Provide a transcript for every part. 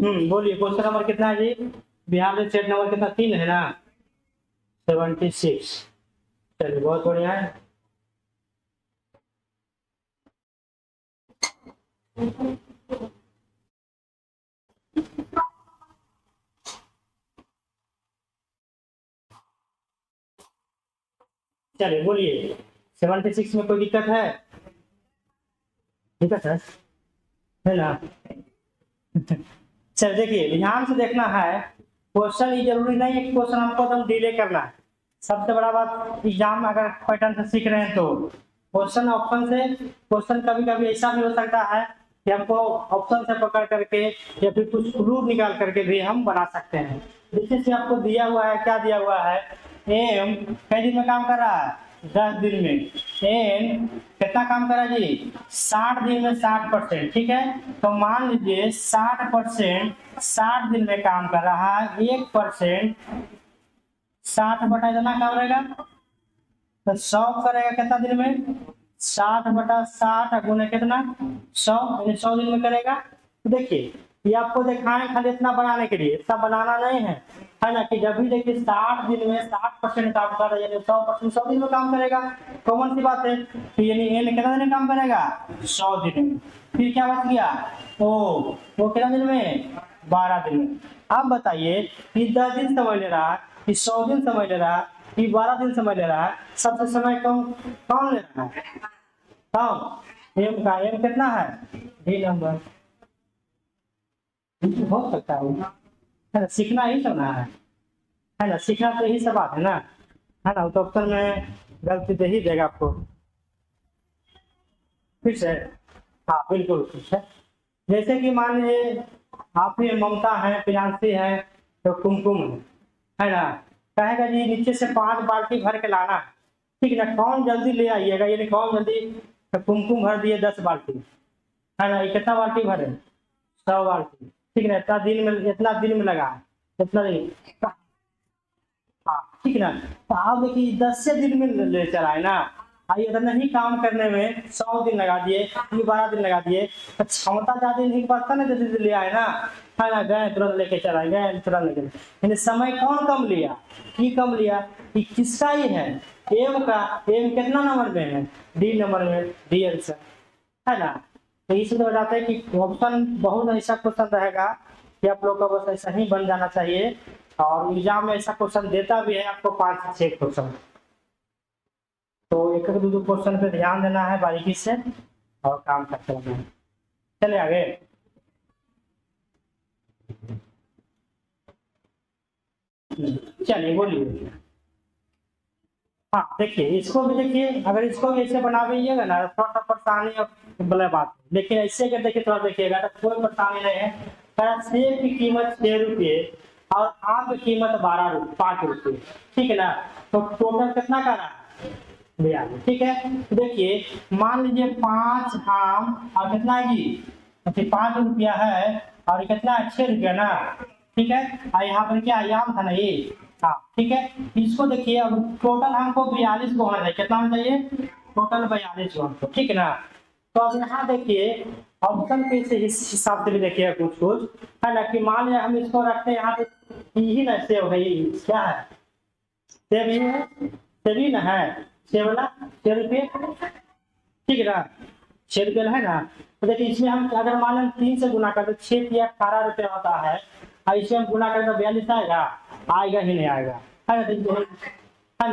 बोलिए question number कितना है जी? बिहार में सेट नंबर कितना? 3 है ना, 76। चलिए बहुत बढ़िया है। चलिए बोलिए, 76 में कोई दिक्कत है? दिक्कत है ना? चल देखिए, ध्यान से देखना है। क्वेश्चन ये जरूरी नहीं है कि क्वेश्चन हमको एकदम डिले करना है। सबसे बड़ा बात, एग्जाम अगर पैटर्न से सीख रहे हैं तो क्वेश्चन ऑप्शन से, क्वेश्चन कभी कभी ऐसा भी हो सकता है कि हमको ऑप्शन से पकड़ करके या फिर कुछ क्लू निकाल करके भी हम बना सकते हैं। जैसे आपको दिया हुआ है, क्या दिया हुआ है? एम कई दिन में काम कर रहा है? 10 दिन में। एन कितना काम करा जी? 60 दिन में 60%। ठीक है, तो मान लीजिए 60%, 60 दिन में काम कर रहा है। 1% 60 बटा इतना काम रहेगा तो 100 करेगा कितना दिन में? 60 बटा 60 गुने कितना? 100, यानी 100 दिन में करेगा। तो देखिए, ये आपको दिखाएं खाली इतना बनाने के लिए, इतना बनाना नहीं है ना, कि जब भी देखिए 60 दिन में 60% काम कर रहा है, यानी 100% 100 दिन में काम करेगा। कॉमन सी बात है। तो यानी एन कितना दिन में काम करेगा? 100 दिन में। फिर क्या बच गया? वो कितना दिन में? 12 दिन में। अब बताइए कि 10 दिन समझ ले रहा है कि 100 दिन समझ ले रहा है कि 12 दिन समझ ले रहा है, सबसे समय कम कौन ले रहा है? कौन? एम का। एम कितना है? D number. हो सकता है ना, सीखना ही करना है ना, सीखना तो यही सब बात है ना। तो ऑप्शन में गलती दे ही देगा आपको। फिर से, हाँ बिल्कुल ठीक है। जैसे कि मान लीजिए आप ही ममता है, प्रियांशी है, तो कुमकुम है ना। कहेगा जी नीचे से 5 बाल्टी भर के लाना है, ठीक है ना। कौन जल्दी ले आइएगा, यानी कौन जल्दी? तो कुमकुम भर दिए 10 बाल्टी, है ना। ये कितना बाल्टी भरे? 100 बाल्टी, ठीक है ना। इतना दिन में लगा है, इतना दिन। हाँ ठीक है ना। तो आप देखिए 10 से दिन में ले चला है ना। आइए इतना ही काम करने में 100 दिन लगा दिए, ये 12 दिन लगा दिए, तो क्षमता ज्यादा नहीं पड़ता ना, जल्दी ले आए ना, है ना। गए तुरंत लेके चला गए, तुरंत लेके, यानी समय कौन कम लिया? ये कम लिया। ये किसका ही है? एम का। एम कितना नंबर में है? डी नंबर में। डी आंसर, है ना। तो इसलिए बताते हैं कि ऑप्शन बहुत ऐसा क्वेश्चन रहेगा कि आप लोग का बस ऐसा ही बन जाना चाहिए। और एग्जाम में ऐसा क्वेश्चन देता भी है आपको 5 से 6 क्वेश्चन। तो एक एक दो क्वेश्चन पे ध्यान देना है बारीकी से और काम करते रहना है। चले आगे। चलिए बोलिए। हाँ देखिए, इसको भी देखिए, अगर इसको भी ऐसे बना दीजिएगा ना, थोड़ा सा परेशानी और भले बात, लेकिन ऐसे अगर देखिए थोड़ा देखिएगा तो कोई परेशानी नहीं है। सेब की कीमत 6 रुपये और आम की कीमत 5 रुपये, ठीक है ना। तो टोटल कितना का रहा? 42, ठीक है। तो देखिए मान लीजिए 5 आम और कितना है जी? तो 5 रुपया है और कितना है? 6 रुपया ना, ठीक है। और यहाँ पर क्या आम था ना ये, हाँ ठीक है। इसको देखिए, अब टोटल हमको 42 को होना चाहिए। कितना होना चाहिए? टोटल 42 को हमको, ठीक है ना। तो अब यहाँ देखिए ऑप्शन पे से इस हिसाब से भी देखिए कुछ कुछ, है ना, कि मान लिया हम इसको रखते हैं यहाँ पे, यही ना सेव है, ये क्या है? सेव ही है, सेव ही ना है, सेव वाला 6 रुपये, ठीक है ना। 6 रुपये है ना। तो देखिए इसमें हम अगर मान लें 3 से गुना कर, 6 या 18 रुपये होता है, और इसमें हम गुना करें तो 42 आएगा? आएगा ही नहीं आएगा, है ना।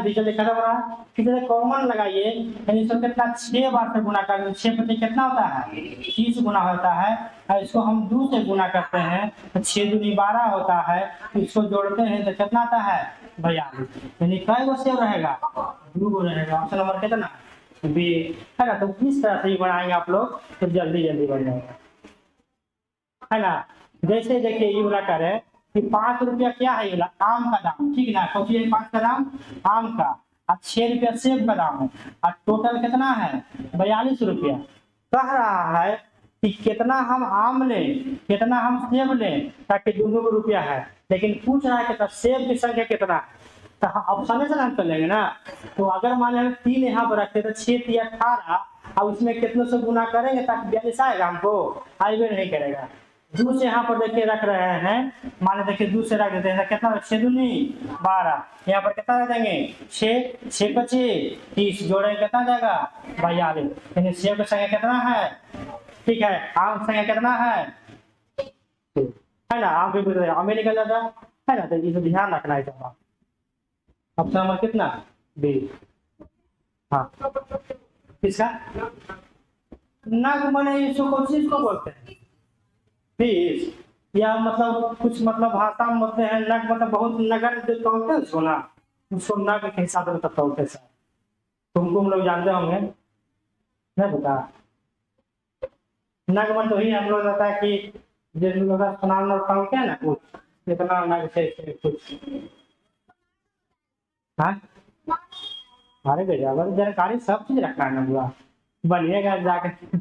जल्दी खत्म हो रहा है। फिर जैसे कॉमन लगाइए, यानी इसको कितना? 6 बार से गुना कर, 6 पति कितना होता है? 30 गुना होता है। और इसको हम 2 से गुना करते हैं तो 6 दूनी 12 होता है। इसको जोड़ते हैं तो कितना आता है? 42। यानी कई गो सेव रहेगा? 2 गो रहेगा। ऑप्शन नंबर कितना? बी, है ना। तो इस तरह से ही बनाएंगे आप लोग तो जल्दी जल्दी बन जाएगा, है ना। जैसे देखिए ये वाला करें कि 5 रुपया क्या है? ये वाला आम का दाम, ठीक है ना। क्योंकि ये 5 का दाम आम का, और 6 रुपया सेब का दाम है, और टोटल कितना है? 42 रुपया। कह रहा है कि कितना हम आम लें, कितना हम सेब लें, ताकि दोनों को रुपया है, लेकिन पूछ रहा है कि सेब की संख्या कितना है। तो ऑप्शन से हम कर लेंगे ना। तो अगर मान लें 3 यहाँ पर रखते तो 6 3 18, और उसमें कितनों से गुना करेंगे ताकि 42 आएगा? हमको आएगा नहीं करेगा। दो से यहाँ पर देखिए रख रहे हैं, माने देखिए दो से रख देते हैं, कितना 6 दूनी 12, यहाँ पर कितना रख देंगे 6, 6 25 30, जोड़ेंगे कितना जाएगा 42, यानी सेब का संख्या कितना है, ठीक है, आम संख्या कितना है ना, आम भी आम भी निकल जाता है ना, तो इसे ध्यान रखना है सब। ऑप्शन नंबर कितना बी। हाँ किसका नग मने इसको कौन चीज को बोलते हैं, फीस, या मतलब कुछ मतलब भाषा में बोलते हैं नग, मतलब बहुत नगर जो तोलते हैं उसको ना, उसको नग के हिसाब से तोलते हैं। तुम लोग जानते होंगे, नहीं बता नग मतलब ही हम लोग रहता है कि जिस लोग स्नान और तोलते हैं ना कुछ इतना नग से कुछ। हाँ अरे बेटा अगर जानकारी सब चीज रखना है ना बुआ, बनिएगा जाकर,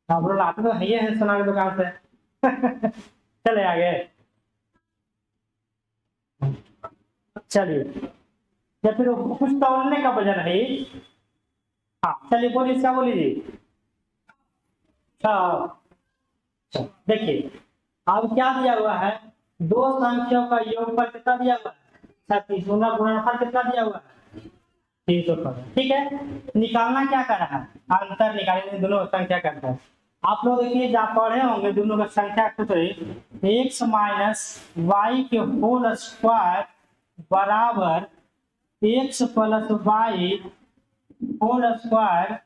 हम लोग आते तो है सोना की दुकान से। चले आगे, चलिए, या फिर कुछ तौलने का वजन है। हाँ चलिए बोलिए, इसका बोलिए जी। अच्छा देखिए, अब क्या दिया हुआ है, दो संख्याओं का योगफल कितना दिया हुआ है 36, उनका गुणनफल कितना दिया हुआ है 315, ठीक है। निकालना क्या कर रहा है, अंतर निकालने, दोनों संख्या का अंतर। आप लोग देखिए जहाँ पढ़े होंगे दोनों का संख्या सूत्र x माइनस वाई के होल स्क्वायर बराबर x plus Y whole square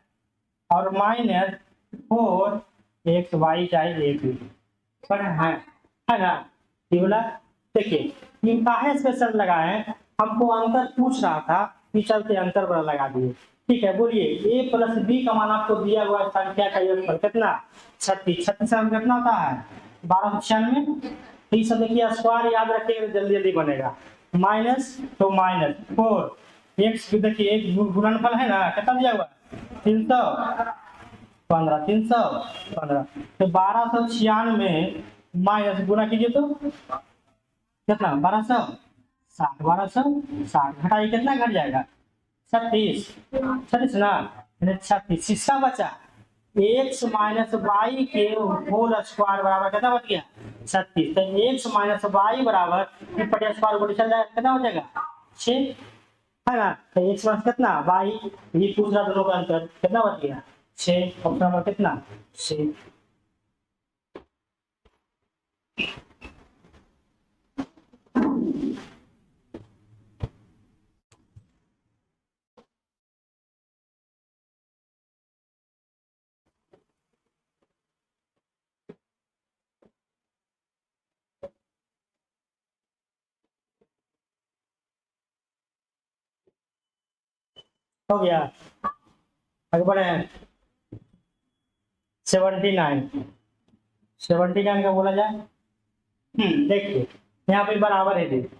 और माइनस 4 वाई चाहे एक पर है ना, ये बोला। देखिए ये काहे स्पेशल लगाए, हमको अंतर पूछ रहा था, ये चलते अंतर बड़ा लगा दिए, ठीक है। बोलिए a प्लस बी का मान आपको दिया हुआ संख्या का योगफल कितना 36, 36 में कितना होता है 1296, तो ये सब देखिए स्क्वायर याद रखिएगा जल्दी जल्दी बनेगा, माइनस तो माइनस 4 एक्स देखिए एक गुणनफल है ना, कितना दिया हुआ 315, 315, तो 1296 माइनस गुना कीजिए तो कितना 1260, 1260 घटाइए कितना घट जाएगा 36, 36 ना, 36 हिस्सा बचा x माइनस वाई के होल स्क्वायर बराबर कितना बच गया 36, तो x माइनस वाई बराबर स्क्वायर को चल जाएगा कितना हो जाएगा 6, है ना, तो x माइनस कितना वाई, ये पूछ रहा दोनों का अंतर कितना बच गया 6, ऑप्शन नंबर कितना 6। हो गया, आगे बढ़े हैं 79, 79 का बोला जाए, देखिए यहाँ पे बराबर है देखिए,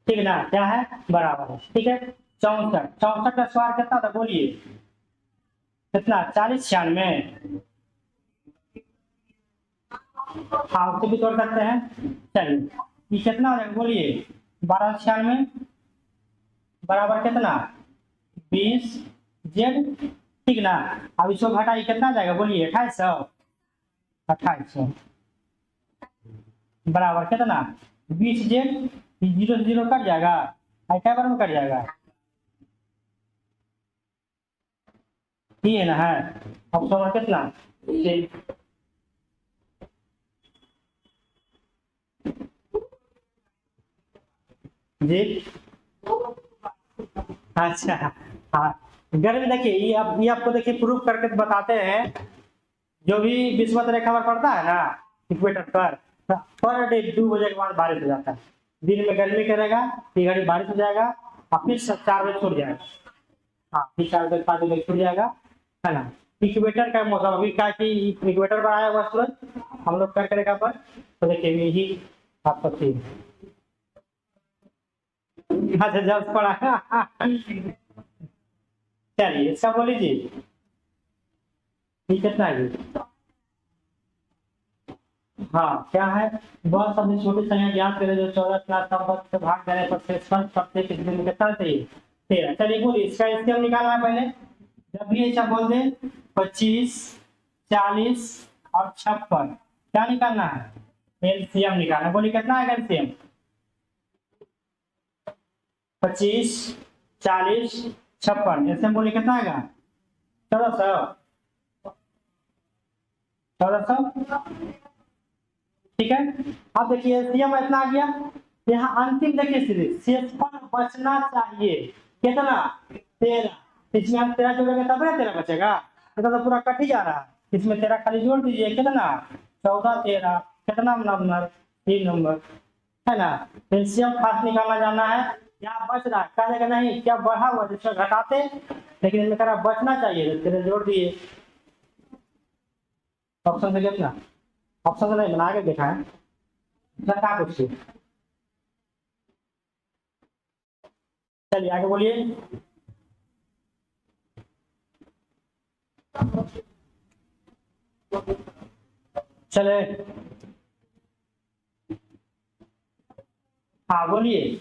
ठीक है ना, क्या है बराबर है, ठीक है। 64, 64 का स्क्वायर कितना था बोलिए कितना 40, 96, हाँ उससे भी तोड़ सकते हैं, चलिए ये कितना हो जाएगा बोलिए 1296 बराबर कितना 20 जेड, ठीक ना। अब इसको घटाइए कितना जाएगा बोलिए 2800, 2800 बराबर कितना 20 जेड, 0 से 0 कट जाएगा, क्या बार में कट जाएगा, ये है ना, है ऑप्शन नंबर कितना जी। अच्छा हाँ, गर्मी देखिए ये आपको देखिए प्रूफ करके बताते हैं, जो भी विषुवत रेखा पर पड़ता है ना इक्वेटर पर डे 2 बजे के बाद बारिश हो जाता है, दिन में गर्मी करेगा, फिर घड़ी बारिश हो जाएगा, और फिर 4 बजे छूट जाएगा, हाँ फिर 4 बजे 5 बजे छूट जाएगा, है ना। इक्वेटर का मौसम अभी क्या कि इक्वेटर पर आया हुआ सूरज हम लोग कर्क रेखा पर, तो देखिए यही आपका थी, अच्छा जब पड़ा। चलिए इसका बोल लीजिए ये कितना है, हाँ क्या है, बहुत सबसे छोटी संख्या ज्ञात करें जो 14 क्लास नंबर से भाग देने पर शेषफल प्रत्येक दिन में कितना चाहिए 13। चलिए बोलिए इसका स्केल निकालना है पहले, जब भी ऐसा बोल दे 25, 40 और 56, क्या निकालना है एलसीएम निकालना है। बोलिए कितना है एलसीएम? 25 40 56, एलसीएम बोलिए कितना आएगा? 1400, 1400, ठीक है। अब देखिए एलसीएम इतना आ गया, यहाँ अंतिम देखिए सीधे शेषफल बचना चाहिए कितना? 13, इसमें हम 13 जोड़ेंगे तब ना 13 बचेगा, इतना तो पूरा कट ही जा रहा है। इसमें 13 खाली जोड़ दीजिए, कितना? 14 13, कितना नंबर? 3 नंबर, है ना। एलसीएम खास निकालना जाना है। क्या बच रहा है? कहेगा नहीं क्या बढ़ा हुआ जिसमें घटाते, लेकिन इनमें कह बचना चाहिए, 13 जोड़ दिए। ऑप्शन से कितना? ऑप्शन से नहीं बना के देखा है, क्या कुछ। चलिए आगे बोलिए। चले, हाँ बोलिए।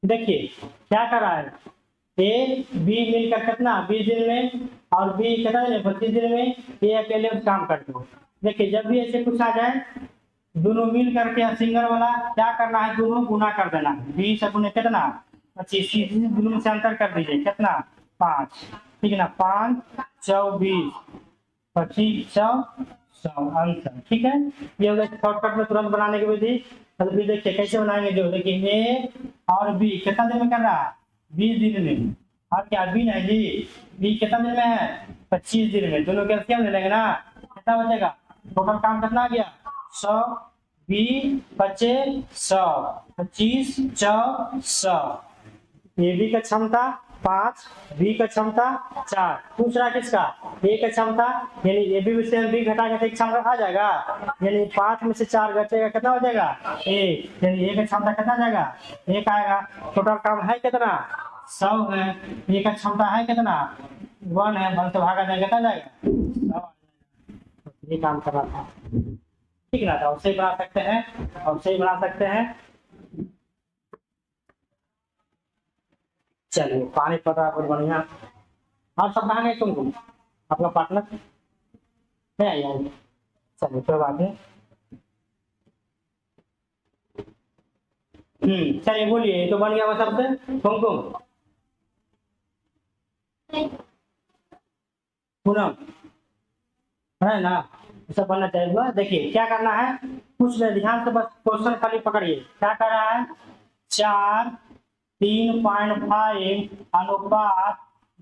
देखिए क्या कर रहा है, ए बी मिलकर कितना 20 दिन में, और बी कितना दिन 25 दिन में, ए अकेले काम करते हो। देखिए जब भी ऐसे कुछ आ जाए, दोनों मिल करके सिंगल वाला क्या करना है, दोनों गुना कर देना है। 20 अपने कितना 25, दोनों से अंतर कर दीजिए, कितना 5, ठीक है ना। 5 24, 25 100 आंसर, ठीक है। ये हो गया शॉर्टकट में तुरंत बनाने की विधि। अभी देखिए कैसे बनाएंगे, जो देखिए ए और बी कितना दिन में कर रहा है? 20 दिन में। और क्या बी नहीं जी, बी कितना दिन में है? 25 दिन में। दोनों कैल्शियम ले लेंगे ना, कितना बचेगा? टोटल काम कितना आ गया? 100, बी बचे 100, 25 100। ए बी का क्षमता 5, बी का क्षमता 4। पूछ रहा किसका? ए का क्षमता, यानी ए बी से बी घटाएंगे तो एक क्षमता आ जाएगा, यानी 5 में से 4 घटेगा, कितना हो जाएगा? ए, यानी ए का क्षमता कितना जाएगा? 1 आएगा। टोटल काम है कितना? 100 है। ए का क्षमता है कितना? 1 है, 1 से भागा जाएगा, कितना जाएगा? 100। ये काम कर रहा था, ठीक ना था। उससे बना सकते हैं, और उससे बना सकते हैं। चलिए पानी पड़ रहा है बहुत बढ़िया। और सब कहाँ गए तुम अपना पार्टनर है यार? चलिए कोई बात नहीं। चलिए बोलिए, तो बन गया वो शब्द कुमकुम, पूनम, है ना। सब बनना चाहिए हुआ। देखिए क्या करना है, कुछ नहीं, ध्यान से बस क्वेश्चन खाली पकड़िए। क्या कर रहा है? 4 3.5 अनुपात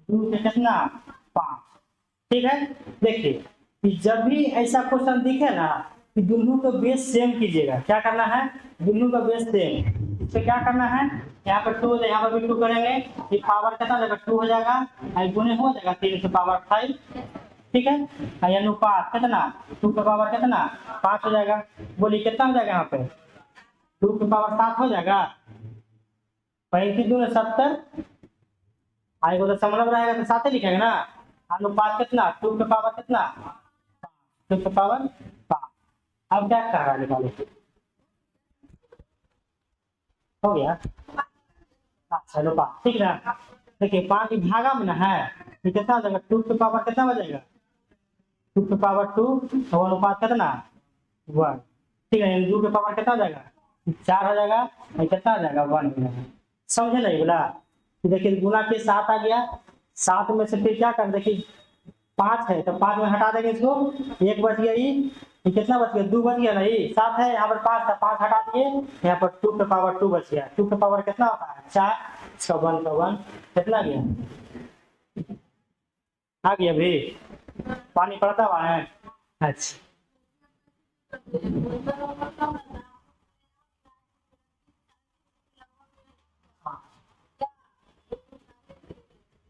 2 के कितना 5, ठीक है। देखिए कि जब भी ऐसा क्वेश्चन दिखे ना, कि दोनों का बेस सेम कीजिएगा। क्या करना है? दोनों का बेस सेम। इससे क्या करना है, यहाँ पर 2 है, यहाँ पर भी 2 करेंगे, ये पावर कितना हो जाएगा? 2 हो जाएगा, गुणे हो जाएगा 3 से पावर 5, ठीक है। अनुपात कितना 2 का पावर कितना 5 हो जाएगा। बोलिए कितना हो जाएगा? यहाँ पे 2 की पावर 7 हो जाएगा। 35 दूनी 70, आएगा तो समझ रहेगा तो 7 लिखेगा ना। अनुपात कितना 2 के पावर कितना 2 के पावर 5। अब क्या कर रहा है, निकालो। हो गया, अच्छा अनुपात, ठीक ना। देखिए 5 की भागा में ना है, ये कितना हो जाएगा? 2 के पावर कितना हो जाएगा? 2 के पावर 2, और अनुपात कितना 1, ठीक है। 2 के पावर कितना हो जाएगा? 4 हो जाएगा, और कितना हो जाएगा? 1 हो जाएगा। समझे नहीं बोला? देखिए गुना के 7 आ गया, 7 में से फिर क्या कर, देखिए 5 है तो 5 में हटा देंगे इसको, 1 बच गया। ये कितना बच गया? 2 बच गया नहीं, 7 है, यहाँ पर 5 था, 5 हटा दिए, यहाँ पर 2 के पावर 2 बच गया। 2 के पावर कितना होता है? 4, 1 का 1 कितना गया? आ गया भी, पानी पड़ता हुआ है। अच्छा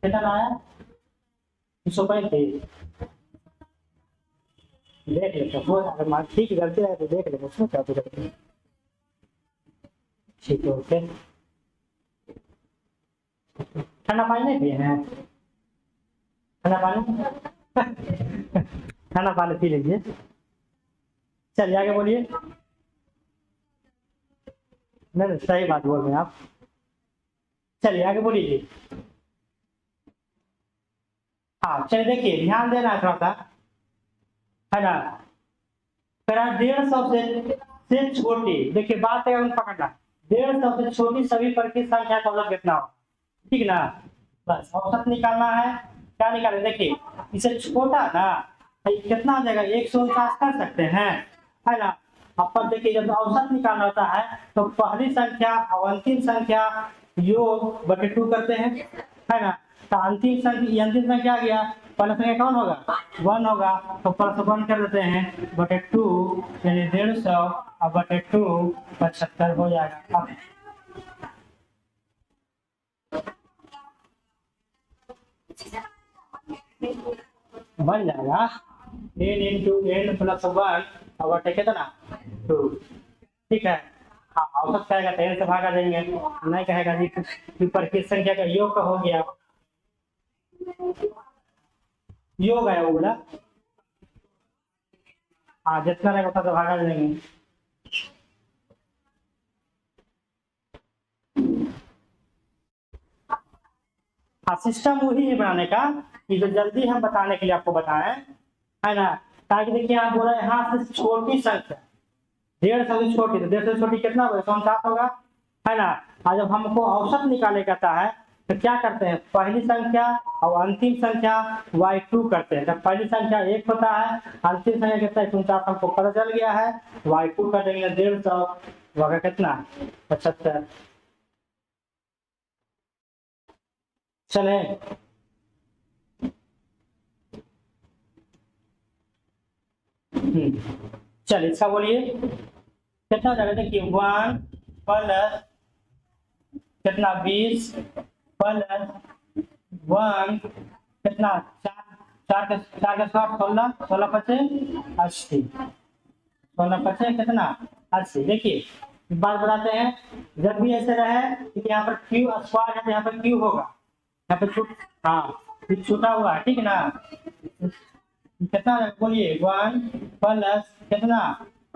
कितना आया? 235। देख लेते हो, अगर मान ठीक गलती है तो देख लेते, उसमें क्या दिक्कत है। ठीक है, ओके। ठंडा पानी नहीं पिए हैं? ठंडा पानी ठंडा पानी पी लीजिए। चलिए आगे बोलिए। नहीं सही बात बोल रहे हैं आप। चलिए आगे बोलिए। हाँ चलिए देखिए ध्यान देना है थोड़ा सा। है ना। करा 150 से छोटी, देखिए बात है पकड़ना, 150 से छोटी सभी परिचित संख्या का औसत कितना हो, ठीक ना। बस औसत निकालना है, क्या निकाले देखिए, इसे छोटा ना तो ये कितना आ जाएगा, 149 कर सकते हैं, है ना। अब पर देखिए जब औसत निकालना होता है तो पहली संख्या और अंतिम संख्या योग बटे 2 करते हैं, है ना। तो अंतिम संख्या आ गया, पहला संख्या कौन होगा, 1 होगा, तो प्लस 1 कर देते हैं बटे 2, यानी 150 और बटे 2 75 हो जाएगा। अब बन जाएगा n इंटू n प्लस 1 और बटे कितना 2, ठीक है। हाँ औसत कहेगा तो n से भागा देंगे, नहीं कहेगा जी कि परिचित संख्या का योग का हो गया, योग है वो बोला, हाँ जितना रहेगा उतना तो भागा देंगे। हाँ सिस्टम वही है बनाने का कि जो जल्दी हम बताने के लिए आपको बताएं, है ना। ताकि देखिए आप बोला यहाँ से छोटी संख्या 150 से छोटी, तो 150 से छोटी कितना होगा, 149 होगा, है ना। और जब हमको औसत निकाले कहता है तो क्या करते हैं, पहली संख्या और अंतिम संख्या y2 करते हैं। जब पहली संख्या 1 होता है, अंतिम संख्या कितना है 49, हमको पता चल गया है, y2 कर देंगे 150 होगा कितना 75। चले चलिए इसका बोलिए कितना हो जाएगा, देखिए 1 प्लस कितना 20 प्लस 1 कितना 4 के 16, 16 पचे 80, 16 पचे कितना 80। देखिए बात बताते हैं, जब भी ऐसे रहे कि यहाँ पर क्यू स्क्वायर है तो यहाँ पर क्यू होगा, यहाँ पे हाँ छूटा हुआ है, ठीक है ना। कितना बोलिए 1 प्लस कितना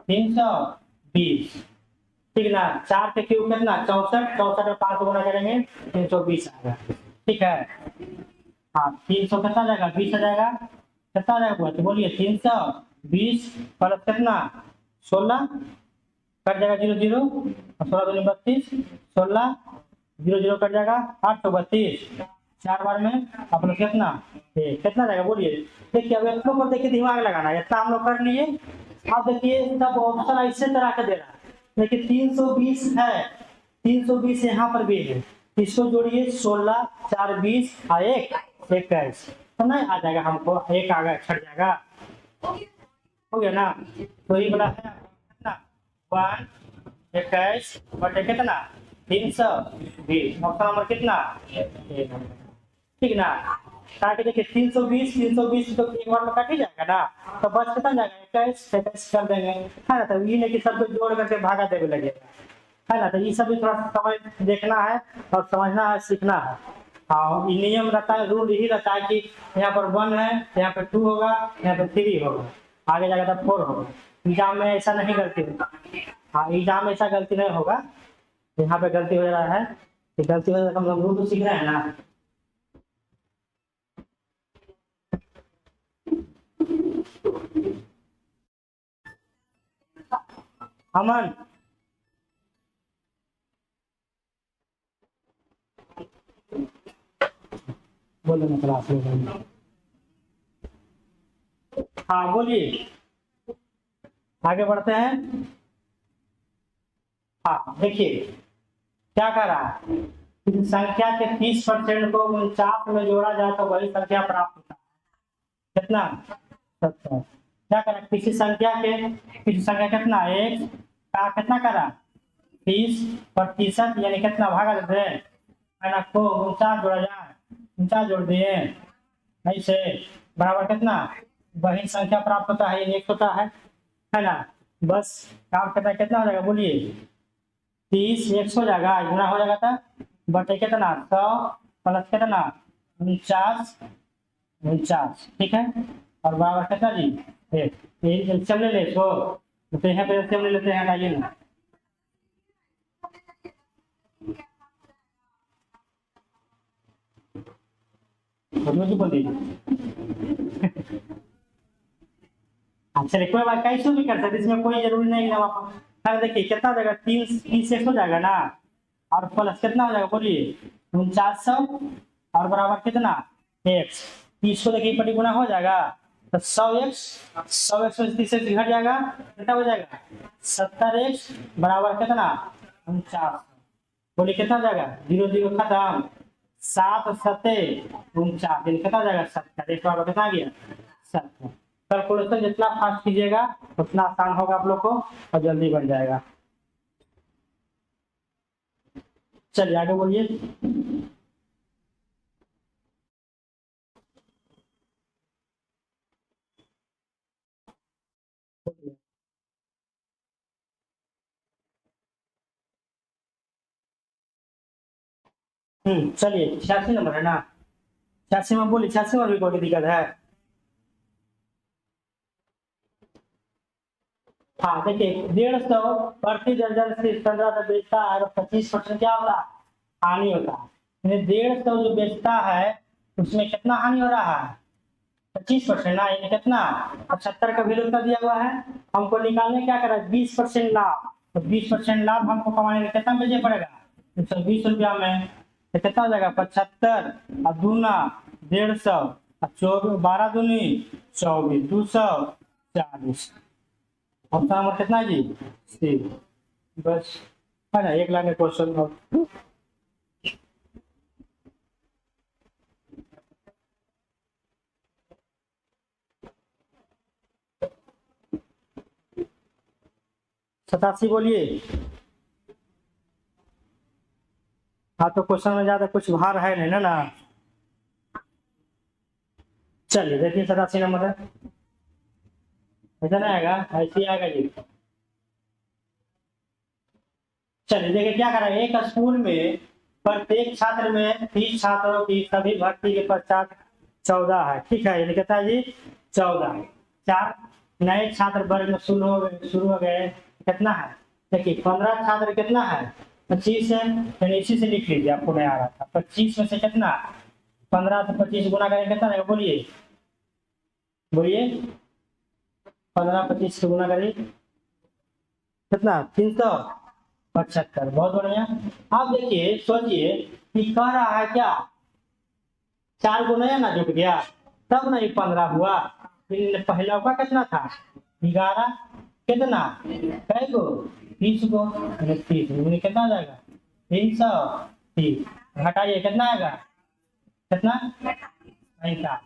320, ठीक ना। 4 के क्यूब कितना 64, 64 में 5 गुना करेंगे 320 आएगा, ठीक है। हाँ 300 कितना जाएगा 20 आ जाएगा, कितना जाएगा तो बोलिए 320 प्लस कितना 16, कट जाएगा 0 0 और 16 दूनी 32, 16 0 0 कट जाएगा 832, 4 बार में अपना कितना कितना जाएगा बोलिए। देखिए अब एक पर देखिए दिमाग लगाना है, इतना हम लोग कर लिए। अब देखिए सब ऑप्शन ऐसे तरह के दे रहा है, देखिए 320 है, 320 यहाँ पर भी है, इसको जोड़िए 16 4 20 और 1 21, तो नहीं आ जाएगा, हमको एक आ गया छट जाएगा, हो गया ना। तो ये बड़ा है कितना 1 21 बटे कितना 320, ऑप्शन नंबर कितना, ठीक ना। ताकि देखिए 320 तो एक बार में कट ही जाएगा ना, तो बस कितना जाएगा 21 21 कर देंगे, है ना। तो ये नहीं कि सबको जोड़ करके भागा देवे लगेगा, है ना। तो ये सब भी थोड़ा सा समझ देखना है और समझना है, सीखना है। हाँ ये नियम रहता है, रूल यही रहता है कि यहाँ पर 1 है, यहाँ पर 2 होगा, यहाँ पर 3 होगा, आगे जाकर तब 4 होगा। एग्जाम में ऐसा नहीं गलती होगा, हाँ एग्जाम में ऐसा गलती नहीं होगा, यहाँ पे गलती हो रहा है, गलती हो रहा है, हम लोग रूल तो सीख रहे हैं ना। अमन बोलो ना क्लास में, हाँ बोलिए आगे बढ़ते हैं। हाँ देखिए क्या कर रहा है, किसी संख्या के 30% को 49 में जोड़ा जाए तो वही संख्या प्राप्त होता है, कितना 70। क्या करा किसी संख्या कितना एक का कितना करा 30% यानी कितना भागा देते हैं, है ना, को 49 जोड़ा जाए, 49 जोड़ दिए ऐसे बराबर कितना वही संख्या प्राप्त होता है, ये 1 होता है ना। बस काम करता है, कितना हो जाएगा बोलिए 30 100 हो जाएगा, गुना हो जाएगा था बटे कितना 100 प्लस कितना 49, ठीक है। और बराबर कितना जी एलसीएम ले ले इसको, तो यहाँ पे एलसीएम ले लेते हैं, आइए ना बोल दीजिए। चलिए कोई बात, कैसे भी कर सकते, इसमें कोई जरूरी नहीं है वापस। फिर देखिए कितना हो जाएगा, 3 30 हो जाएगा ना, और प्लस कितना हो जाएगा बोलिए, 4900, और बराबर कितना, एक्स। 30 को देखिए पटी गुना हो जाएगा, तो 100x, 100x में 30 से घट जाएगा, कितना हो जाएगा, 70x बराबर कितना, 49। बोलिए कितना हो जाएगा, 0 0 खत्म, 7 7 49, कितना हो जाएगा, 70, एक बार कितना आ गया, 70। कैलकुलेशन जितना फास्ट कीजिएगा उतना आसान होगा आप लोग को, और जल्दी बन जाएगा। चलिए आगे बोलिए। चलिए 86 नंबर है ना, 86 में बोलिए, 86 में भी कोई दिक्कत है। हाँ देखिए, 150 प्रति दर्जन से 15 से बेचता है, और 25% क्या होता है, हानि होता है। यानी 150 जो बेचता है उसमें कितना हानि हो रहा है, 25% ना, यानी कितना, 75 का वैल्यू कर दिया हुआ है। हमको निकालने क्या करा, 20% लाभ, तो 20% लाभ हमको कमाने में कितना भेजे पड़ेगा, 120 रुपया में, तो कितना हो जाएगा, 75 और दूना 150, और 24 12 दूनी 24, 240। ऑप्शन नंबर कितना है जी, सी। बस, है ना, 1 लाख का क्वेश्चन। 87 बोलिए। हाँ तो क्वेश्चन में ज्यादा कुछ भार है नहीं ना। चलिए देखिए 87 नंबर है, ऐसा नहीं आएगा, ऐसे ही आएगा जी। चलिए देखिए क्या करा, एक स्कूल में प्रत्येक छात्र में 30 छात्रों की सभी भर्ती के पश्चात 14 है, ठीक है, यानी कितना जी, 14। 4 नए छात्र वर्ग में शुरू हो गए, कितना है, देखिए 15 छात्र कितना है, 25 है, यानी इसी से लिख लीजिए, आपको नहीं आ रहा था, 25 में से कितना, 15 से 25 गुना करें कितना रहेगा, बोलिए बोलिए, 15 25 से गुना करिए, कितना, 375, बहुत बढ़िया। अब देखिए सोचिए कि कह रहा है क्या, 4 को नया ना जुट गया, तब ना ये 15 हुआ, फिर पहला का कितना था, 11, कितना, कै गो, 30 गो, 30 में कितना आ जाएगा, 330, घटाइए कितना आएगा, कितना, 45,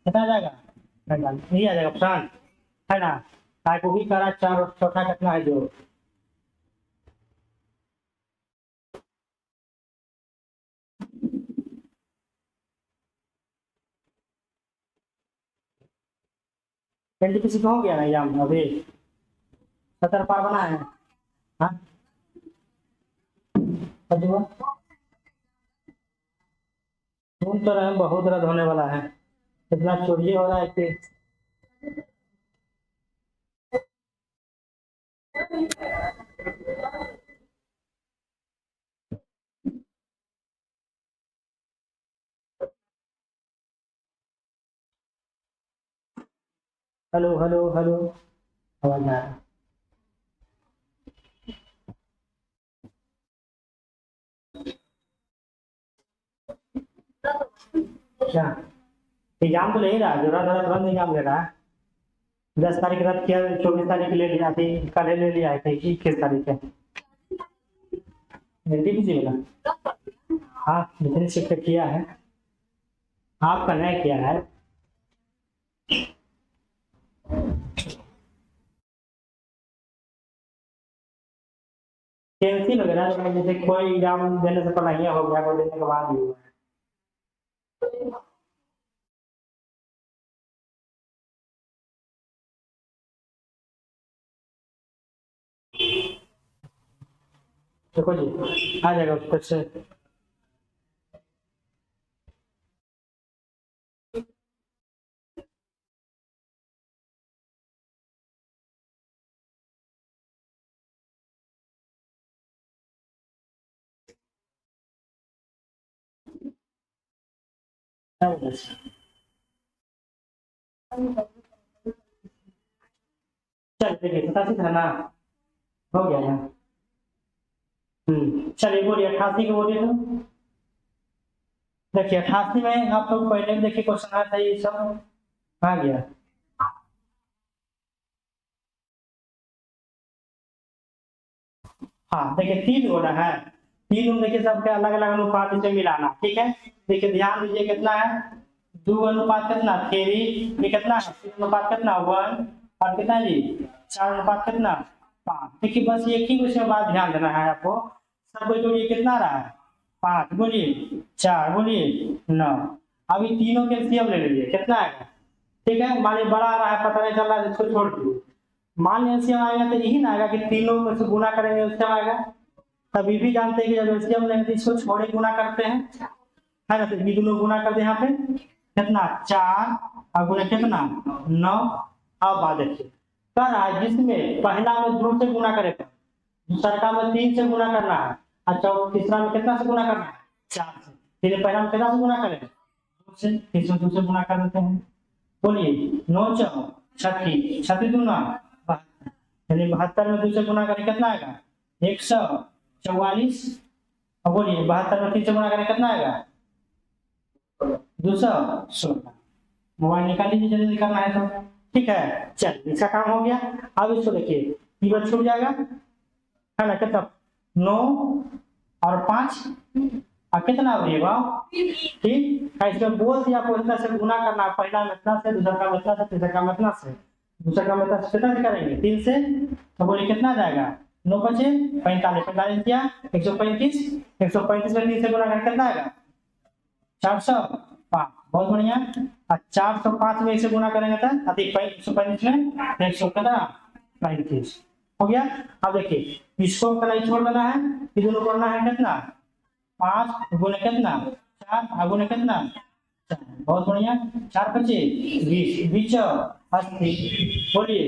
कितना आ जाएगा, 45, यही आ जाएगा ऑप्शन, है ना। काय को भी करा, 4 और चौथा कितना है जो, एनटीपीसी का हो गया ना एग्जाम अभी, 70 पार बना है। हाँ अजूबा, सुन तो रहे हैं, बहुत दर्द होने वाला है, इतना चोरी हो रहा है कि, हेलो हेलो हेलो, आवाज आ रहा है क्या, एग्जाम तो ले ही रहा है, जो रहा था तुरंत एग्जाम ले रहा है। 10 तारीख रद्द किया, 24 तारीख ले लिया थी, कल ले लिया है, 21 तारीख है एनटीपीसी वाला। हाँ जितने शिफ्ट किया है, आपका नहीं किया है। कैंसिल वगैरह तो जैसे कोई एग्जाम देने से पहले ही हो गया, कोई देने के बाद ही हुआ है। देखो जी आ जाएगा उसको से। चल देखिए 87 था ना, हो गया ना। चलिए बोलिए 88 के बोलिए तो। देखिए 88 में आप लोग पहले भी देखिए क्वेश्चन आया था ये सब, आ गया। हाँ देखिए 3 गुना है, 3 गुना देखिए सबके अलग अलग अनुपात इसे मिलाना, ठीक है। देखिए ध्यान दीजिए कितना है, 2 अनुपात कितना 3, ये कितना है 3 अनुपात कितना 1, और कितना है जी 4 अनुपात कितना 5। देखिए बस एक ही इसमें बात ध्यान देना है आपको, सबको जोड़िए कितना रहा है 5, बोलिए 4, बोलिए 9। अभी तीनों के एलसीएम ले लीजिए कितना आएगा, ठीक है। मान लीजिए बड़ा आ रहा है पता नहीं चल रहा है, इसको छोड़ दीजिए। मान लीजिए एलसीएम आएगा तो यही ना आएगा कि तीनों में से गुना करेंगे एलसीएम आएगा। तभी भी जानते हैं कि जब एलसीएम लेंगे तो इसको छोड़े गुना करते हैं, है ना। तो ये दोनों गुना कर दे यहाँ पे कितना 4 और गुना कितना 9। अब बात देखिए कर रहा है जिसमें पहला में 2 से गुना करेगा, दूसरा में 3 से गुना करना है, अच्छा तीसरा में कितना से गुना करना है 4 से। फिर पहला में कितना से गुना करें 2 से, तीसरा 2 से गुना कर देते हैं। बोलिए 9 4 36, 36 दूना 72, यानी 72 में 2 से गुना करें कितना आएगा 144। अब बोलिए 72 में 3 से गुना करें कितना आएगा 216। मोबाइल निकाल लीजिए जल्दी करना है तो, ठीक है। चल इसका काम हो गया। अब इसको देखिए ये बात छूट जाएगा, है ना। कितना 9 और 5 और कितना हो जाएगा, ठीक है। इसमें बोल दिया आपको इतना से गुना करना है, पहला में इतना से, दूसरा का इतना से, तीसरा का इतना से, दूसरा का इतना से, कितना से करेंगे 3 से। तो बोलिए कितना जाएगा 9 बचे 45, 45 किया 135, 135 में 3 से गुना करके कितना आएगा 405। बहुत बढ़िया। और 405 में इसे गुना करेंगे तो अधिक 135 में 135 हो गया। अब देखिए इसको नहीं छोड़ देना है, ये दोनों करना है कितना 5 गुने कितना 4 गुने कितना 4। बहुत बढ़िया। 4 25 20 20 80, बोलिए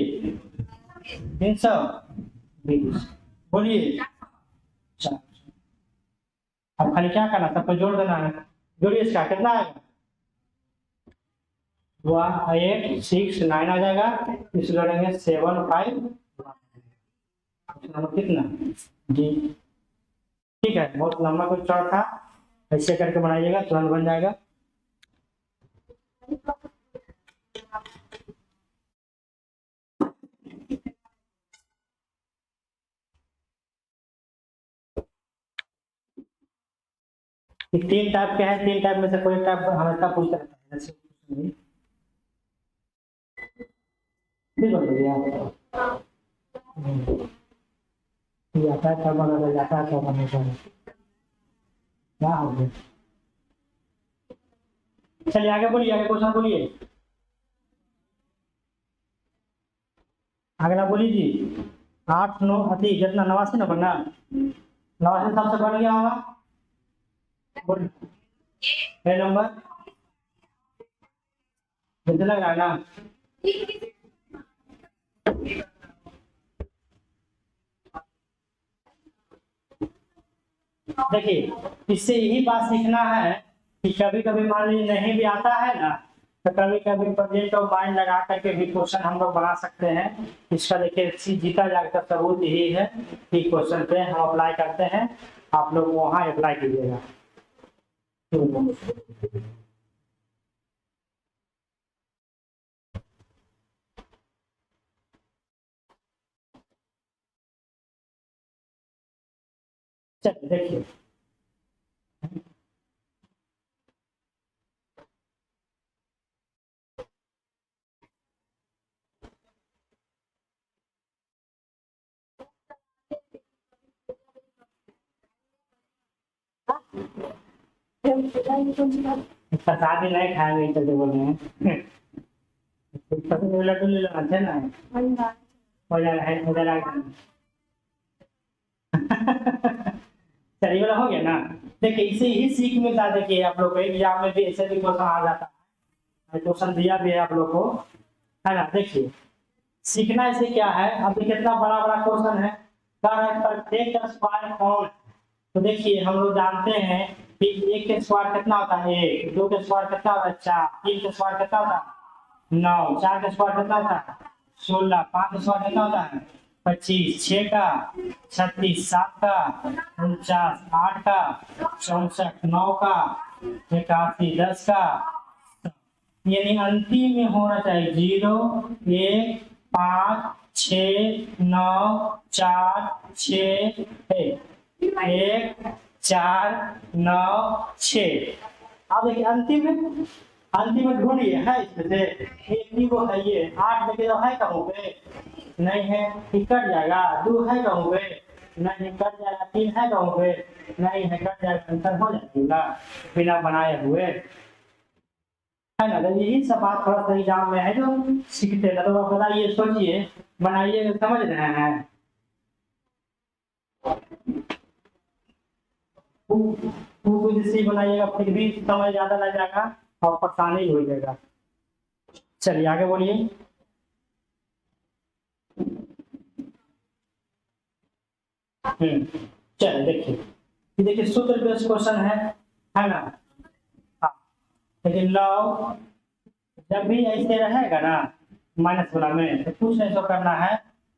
320, बोलिए 4। अब खाली क्या करना सबको जोड़ देना है, जोड़िए इसका कितना आएगा 1 8 6 9 आ जाएगा, इस जोड़ेंगे 7 5 कितना जी, ठीक है। बहुत लंबा कुछ चौड़ था, ऐसे करके बनाइएगा तुरंत बन जाएगा। ये 3 टाइप के हैं, 3 टाइप में से कोई टाइप हमेशा पूछता रहता है, जैसे ठीक बोल दिया जाता है तब बना जाता है तब बना क्या हो गया। चलिए आगे बोलिए, आगे क्वेश्चन बोलिए, अगला बोलिए जी। 8 9 अति जितना 89 नंबर ना, 89 सबसे बढ़ गया होगा, बोलिए नंबर कितने लग रहा है ना। देखिए इससे यही बात सीखना है कि कभी कभी मान लीजिए नहीं भी आता है ना, तो कभी कभी प्रेजेंट और माइंड लगा करके भी क्वेश्चन हम लोग बना सकते हैं। इसका देखिए जीता जागता सबूत यही है कि क्वेश्चन पे हम अप्लाई करते हैं, आप लोग वहां अप्लाई कीजिएगा। चलिए देखिए प्रसाद ही नहीं खाएंगे चलते बोल रहे हैं लड्डू ले लेना है ना, चलिए वाला हो गया ना। देखिए इसे ही सीख मिलता है, देखिए आप लोग एग्जाम में भी ऐसे भी क्वेश्चन आ जाता है, क्वेश्चन दिया भी है आप लोग को, है ना। देखिए सीखना इसे क्या है, अब देखिए कितना बड़ा बड़ा क्वेश्चन है, प्रत्येक का स्क्वायर कौन है। तो देखिए हम लोग जानते हैं कि 1 के स्क्वायर कितना होता है 1, 2 के स्क्वायर कितना होता है 4, 3 के स्क्वायर कितना होता है 9, 4 के स्क्वायर कितना होता है 16, 5 100 कितना होता है 25, 6 का 36, 7 का 49, 8 का 64, 9 का 81, 10 का, यानी अंतिम में होना चाहिए 0, 1, 5, 6, 9, 4, 6, 1, 4, 9, 6। अब देखिए अंतिम में ढूंढिए है इसमें से एक ही वो है ये 8 में तो है कहूँ पे नहीं है कि कट जाएगा, 2 है कहूँ पे नहीं कट जाएगा, 3 है कहूँ पे नहीं है कट जाएगा, अंतर हो जाएगा बिना बनाए हुए, है ना। तो यही सब बात थोड़ा सा एग्जाम में है जो सीखते हैं। तो आप बताइए सोचिए बनाइए, समझ रहे हैं। जैसे बनाइएगा फिर भी समय ज्यादा लग जाएगा और परेशानी हो जाएगा। चलिए आगे बोलिए। चलिए देखिए सूत्र बेस्ड क्वेश्चन है ना। हाँ लेकिन लव जब भी ऐसे रहेगा ना माइनस वाला में तो कुछ ऐसा करना है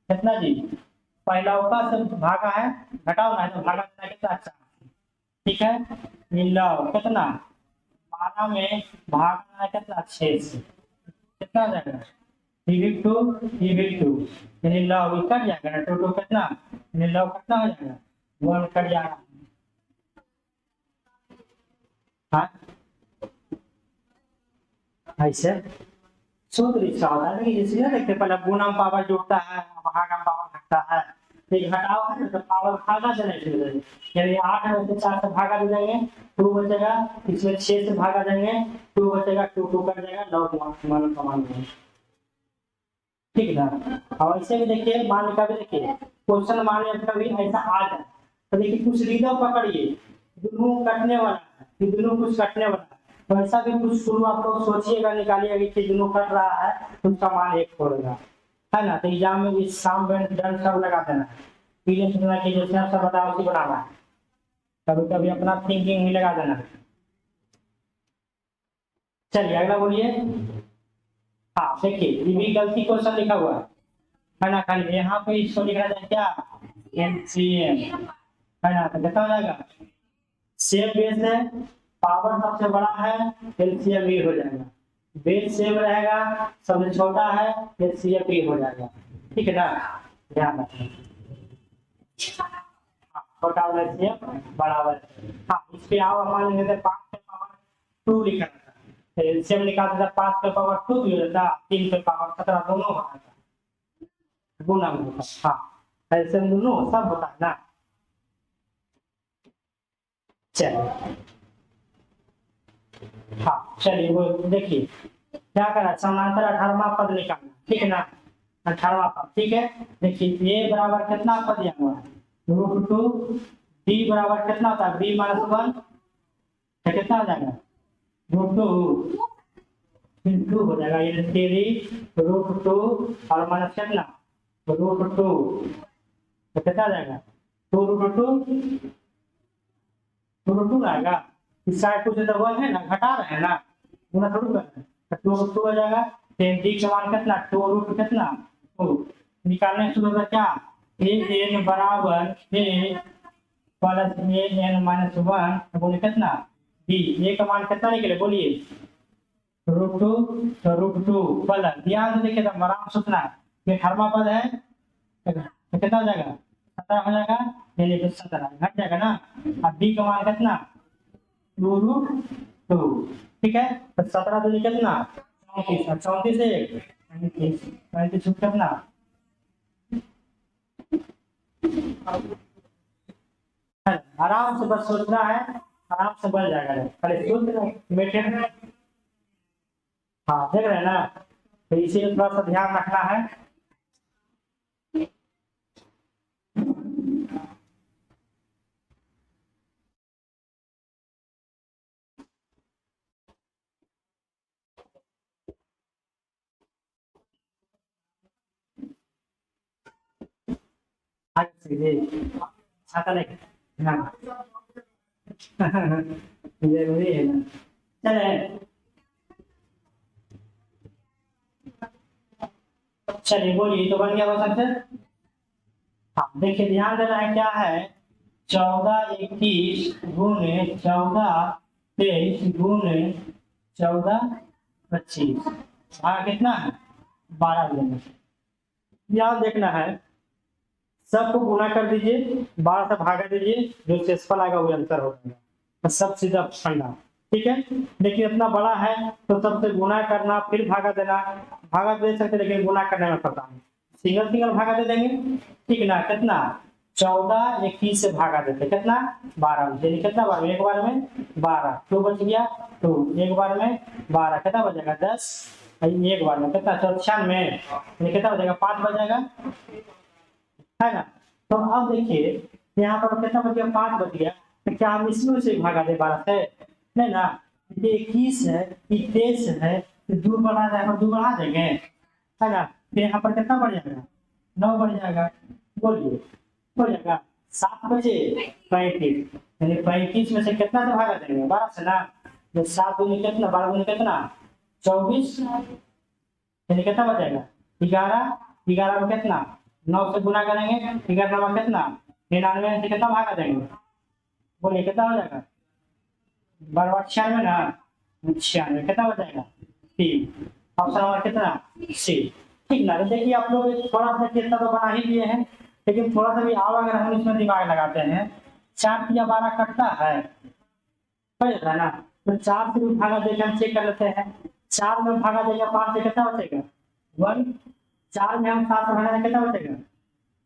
कितना जी, पहला ऊपर से भागा है घटाओ ना है तो भागा देना कितना अच्छा, ठीक है। ये लव कितना 12 में भागना है कितना 6 से कितना हो जाएगा 3 2 यानी लव कट जाएगा ना 2 2 कितना यानी लव कितना हो जाएगा 1 कट जाएगा। हाँ ऐसे सूत्र इसका होता है लेकिन इसलिए देखते पहले गुणम पावर जुड़ता है भागम पावर घटता है, एक घटाव है ना तो पावर भागा देने के लिए यानी 8 में से 4 से भागा दे देंगे 2 बचेगा, इसमें 6 से भागा देंगे 2 बचेगा 2 2 कट जाएगा 9 मान कमान देंगे, ठीक है ना। और ऐसे भी देखिए मान का भी देखिए क्वेश्चन मान कभी ऐसा आ जाए तो देखिए कुछ रीजन पकड़िए दोनों कटने वाला है कि दोनों कुछ कटने वाला है, तो ऐसा भी कुछ शुरू आप लोग सोचिएगा निकालिएगा कि दोनों कट रहा है तो उसका मान 1 छोड़ेगा, है ना। तो एग्जाम में भी शाम डन सब लगा देना है, पीले सुनना कि जैसे आप सब बताओ उसी बनाना है, कभी कभी अपना थिंकिंग भी लगा देना है। चलिए अगला बोलिए। हाँ देखिए ये भी गलती क्वेश्चन लिखा हुआ है ना, खाली यहाँ पे इसको लिखा जाए क्या एलसीएम, है ना। तो कितना हो जाएगा सेम बेस है पावर सबसे बड़ा है एलसीएम भी हो जाएगा, बेस सेम रहेगा सबसे छोटा है एलसीएम भी हो जाएगा, ठीक है ना। ध्यान रखना छोटा वाला एलसीएम बराबर, हाँ इस पे आओ मान लेते 5 पे पावर 2 लिखा था तो एलसीएम निकालते थे 5 पे पावर 2 भी हो जाता 3 पे पावर 17 दोनों होता था गुना में होता, हाँ एलसीएम दोनों सब होता है ना। चलिए हाँ चलिए वो देखिए क्या करा समांतर 18वां पद निकालना, ठीक है ना 18वां पद, ठीक है। देखिए ए बराबर कितना पद दिया हुआ है √2, बी बराबर कितना होता है बी माइनस 1 तो कितना हो जाएगा √2 इंटू हो जाएगा ये 3 √2 और माइनस कितना √2 तो कितना आ जाएगा 2 √2 आएगा, इस साइड कुछ तो 1 है ना घटा रहे हैं ना गुना थोड़ी कर रहे हैं तो 2 हो जाएगा, डी का मान कितना 2 कितना 2 निकालने शुरू होगा क्या ए एन बराबर ए प्लस ए एन माइनस 1 बोले कितना बी ए का मान कितना निकले बोलिए √2 तो √2 प्लस ध्यान से देखिए तो आराम सोचना है ये 18वां पद है तो कितना हो जाएगा 17 हो जाएगा यानी 17 घट जाएगा ना, अब बी का मान कितना 2 ठीक है तो 17 तो कितना 34 34 से 35 कितना आराम से बस सोचना है आराम से बन जाएगा खाली सूत्र मेथड, हाँ देख रहे हैं ना तो इसीलिए थोड़ा सा ध्यान रखना है। छाता लेके हाँ जरूरी है ना। चले चलिए बोलिए, तो बन गया क्वेश्चन से। हाँ देखिए, ध्यान देना है क्या है, 14 21 गुने 14 23 गुने 14 25, हाँ कितना है 12 लेना। यहाँ देखना है, सबको गुना कर दीजिए, 12 से भागा दीजिए, जो शेषफल आएगा वो आंसर हो जाएगा, तो सब सीधा फंडा। ठीक है, लेकिन इतना बड़ा है तो सबसे गुना करना फिर भागा देना, भागा दे सकते लेकिन गुना करने में पता नहीं, सिंगल सिंगल भागा दे देंगे। ठीक ना, कितना 14 21 से भागा देते कितना 12, यानी कितना बार में, एक बार में 12, तो बच गया तो एक बार में 12, कितना बचेगा 10, एक बार में कितना 96, यानी कितना बचेगा 5 बचेगा, है ना। तो अब देखिए यहाँ पर कितना बच गया 5 बच गया, तो क्या हम इसमें से भागा दे 12 से, नहीं ना, ये 21 है, ये 23 है, तो 2 बढ़ा जाएगा, 2 बढ़ा देंगे, है ना, तो यहाँ पर कितना बढ़ जाएगा 9 बढ़ जाएगा, बोलिए हो जाएगा 7 बचे 35, यानी 35 में से कितना से भागा देंगे 12 से ना, तो 7 दूनी कितना 12 दूनी कितना 24, यानी कितना बचेगा 11, 11 में कितना 9 से गुना करेंगे, 11 में कितना 99 से कितना भागा देंगे, बोलिए कितना हो जाएगा 12 96 ना, 96 कितना हो जाएगा 3, ऑप्शन नंबर कितना सी। ठीक ना, देखिए आप लोग थोड़ा सा कितना तो बना ही लिए हैं, लेकिन थोड़ा सा भी आओ अगर हम इसमें दिमाग लगाते हैं, 4 या 12 कटता है, हो जाता है ना, तो 4 से भी भागा देकर हम चेक कर लेते हैं, 4 में भागा देगा 5 से कितना बचेगा 1, 4 में हम 7 से भागा देंगे कितना बचेगा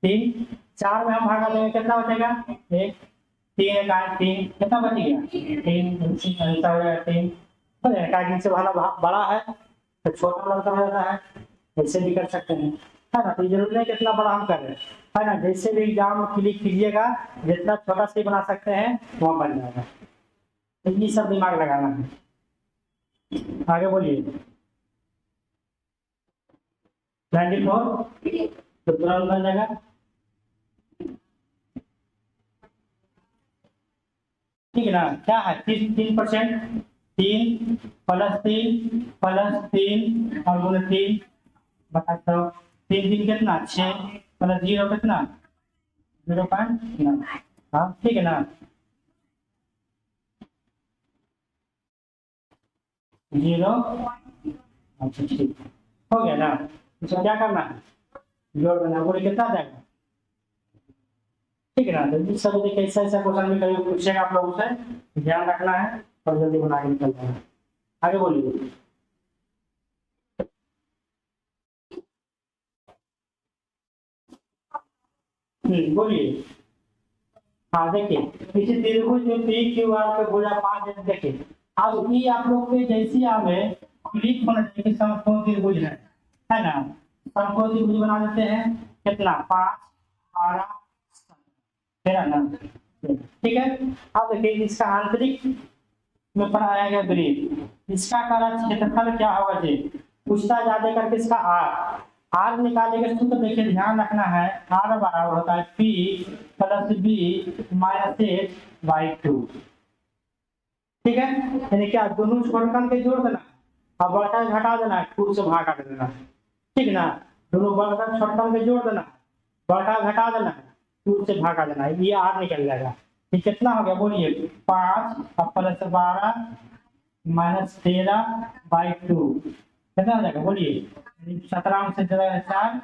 3, 4 में हम भागा देंगे कितना बचेगा 1, 3 एक 8 3, कितना बच गया 3, आंसर हो जाएगा 3, हो जाएगा, क्योंकि से वाला बड़ा है तो छोटा वाला आंसर हो जाता है, ऐसे भी कर सकते हैं, है ना। तो जरूरी नहीं कितना बड़ा हम कर रहे हैं, है ना, जैसे भी एग्जाम क्लिक कीजिएगा जितना छोटा से बना सकते हैं वहाँ बन जाएगा, तो ये सब दिमाग लगाना है। आगे बोलिए 94, तो तुरंत बन जाएगा, ठीक है ना, क्या है 3% 3 प्लस 3 और गुणे 3 बता दो, 3 3 कितना 6 प्लस 0 कितना 0.9, हाँ ठीक है ना, 0, अच्छा ठीक हो गया ना, इसको क्या करना है जोड़ देना, बोले कितना जाएगा, ठीक है ना। तो इस सब देखिए ऐसा ऐसा क्वेश्चन भी कभी पूछेगा आप लोगों से, ध्यान रखना है और जल्दी बना के निकल जाना। आगे बोलिए बोलिए, हाँ देखिए पीछे त्रिभुज में पी क्यू आर पे भुजा 5 है, देखिए अब ये आप लोग के जैसी आवे क्लिक होना चाहिए, समकोण त्रिभुज है ना, समकोण त्रिभुज बना देते हैं, कितना 5 12 13 ना, ठीक है। अब देखिए इसका आंतरिक में बनाया गया वृत्त, इसका करा क्षेत्रफल क्या होगा जी, पूछता ज्यादा करके इसका आर, आर निकालेंगे तो देखिए ध्यान रखना है, आर बराबर होता है P plus B minus H by 2, ठीक है, यानी क्या दोनों छोटकन के जोड़ देना और बड़का घटा देना, 2 से भाग कर देना, ठीक ना, दोनों बड़का छोटकन के जोड़ देना, बड़का घटा देना, 2 से भागा देना, ये आर निकल जाएगा, ये कितना हो गया बोलिए 5 प्लस 12 माइनस 13 बाई 2, कितना हो जाएगा बोलिए 17 से 4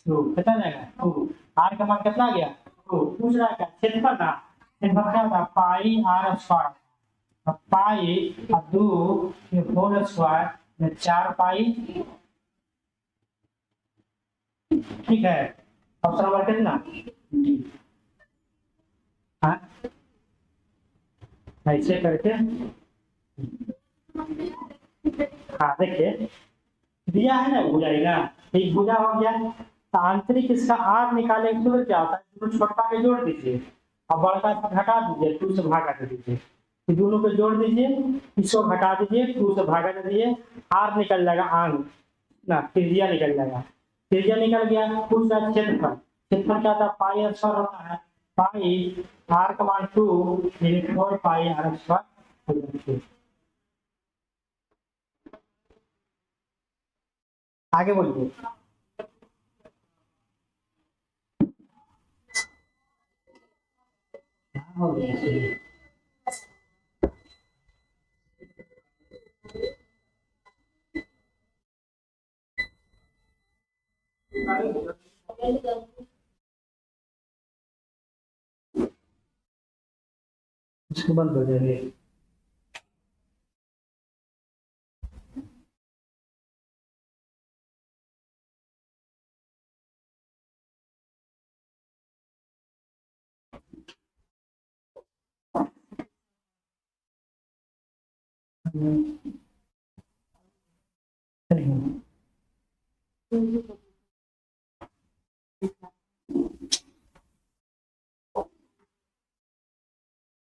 2, कितना जाएगा 2, आर का मान कितना आ गया 2, दूसरा का क्षेत्रफल ना, क्षेत्रफल क्या था पाई आर स्क्वायर, पाई 2 के होल स्क्वायर 4 पाई, ठीक है, ऑप्शन नंबर कितना हाँ ऐसे करके, हाँ देखिए दिया है ना भुजा, ना एक भुजा हो गया, तो आंतरिक इसका आर निकाले तो क्या होता है, दोनों छोटा के जोड़ दीजिए और बड़का घटा दीजिए, 2 से भागा दे दीजिए, तो दोनों को जोड़ दीजिए, इसको घटा दीजिए, 2 से भागा दे दीजिए, आर निकल जाएगा आंग ना, त्रिज्या निकल जाएगा, त्रिज्या निकल गया, कुछ क्षेत्रफल, क्षेत्रफल क्या था पाई स्क्वायर होता है, पाई आर का मान 2 यानी 4 पाई आर स्क्वायर। आगे बोलिए हो गया सही। इसको बंद हो जाएंगे।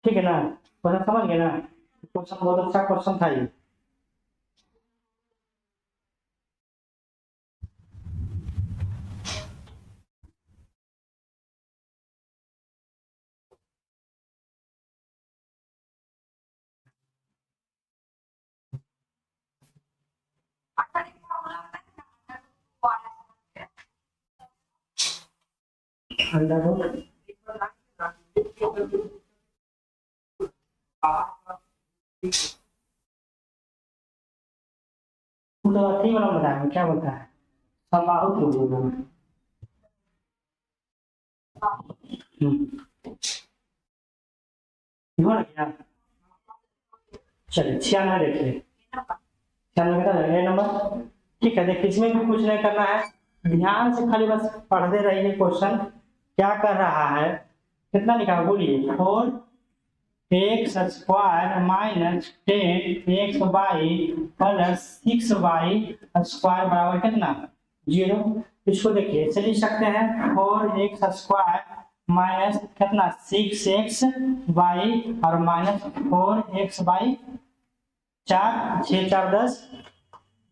ठीक है ना, क्वेश्चन समझ गए ना, क्वेश्चन बहुत अच्छा क्वेश्चन था ये। अंडर रूट ठीक वाला बताया क्या बोलता है, समबाहु त्रिभुज। हो ना क्या, चलिए 96 देखिए, 96 का ए नंबर। ठीक है, देखिए इसमें भी कुछ नहीं करना है, ध्यान से खाली बस पढ़ते रहिए क्वेश्चन क्या कर रहा है। कितना लिखा है बोलिए, 4x square minus 10x Y plus 6y square बराबर कितना 0। इसको देखिए ऐसे लिख सकते हैं 4x स्क्वायर माइनस कितना 6x वाई और माइनस 4x वाई 4 6 4 10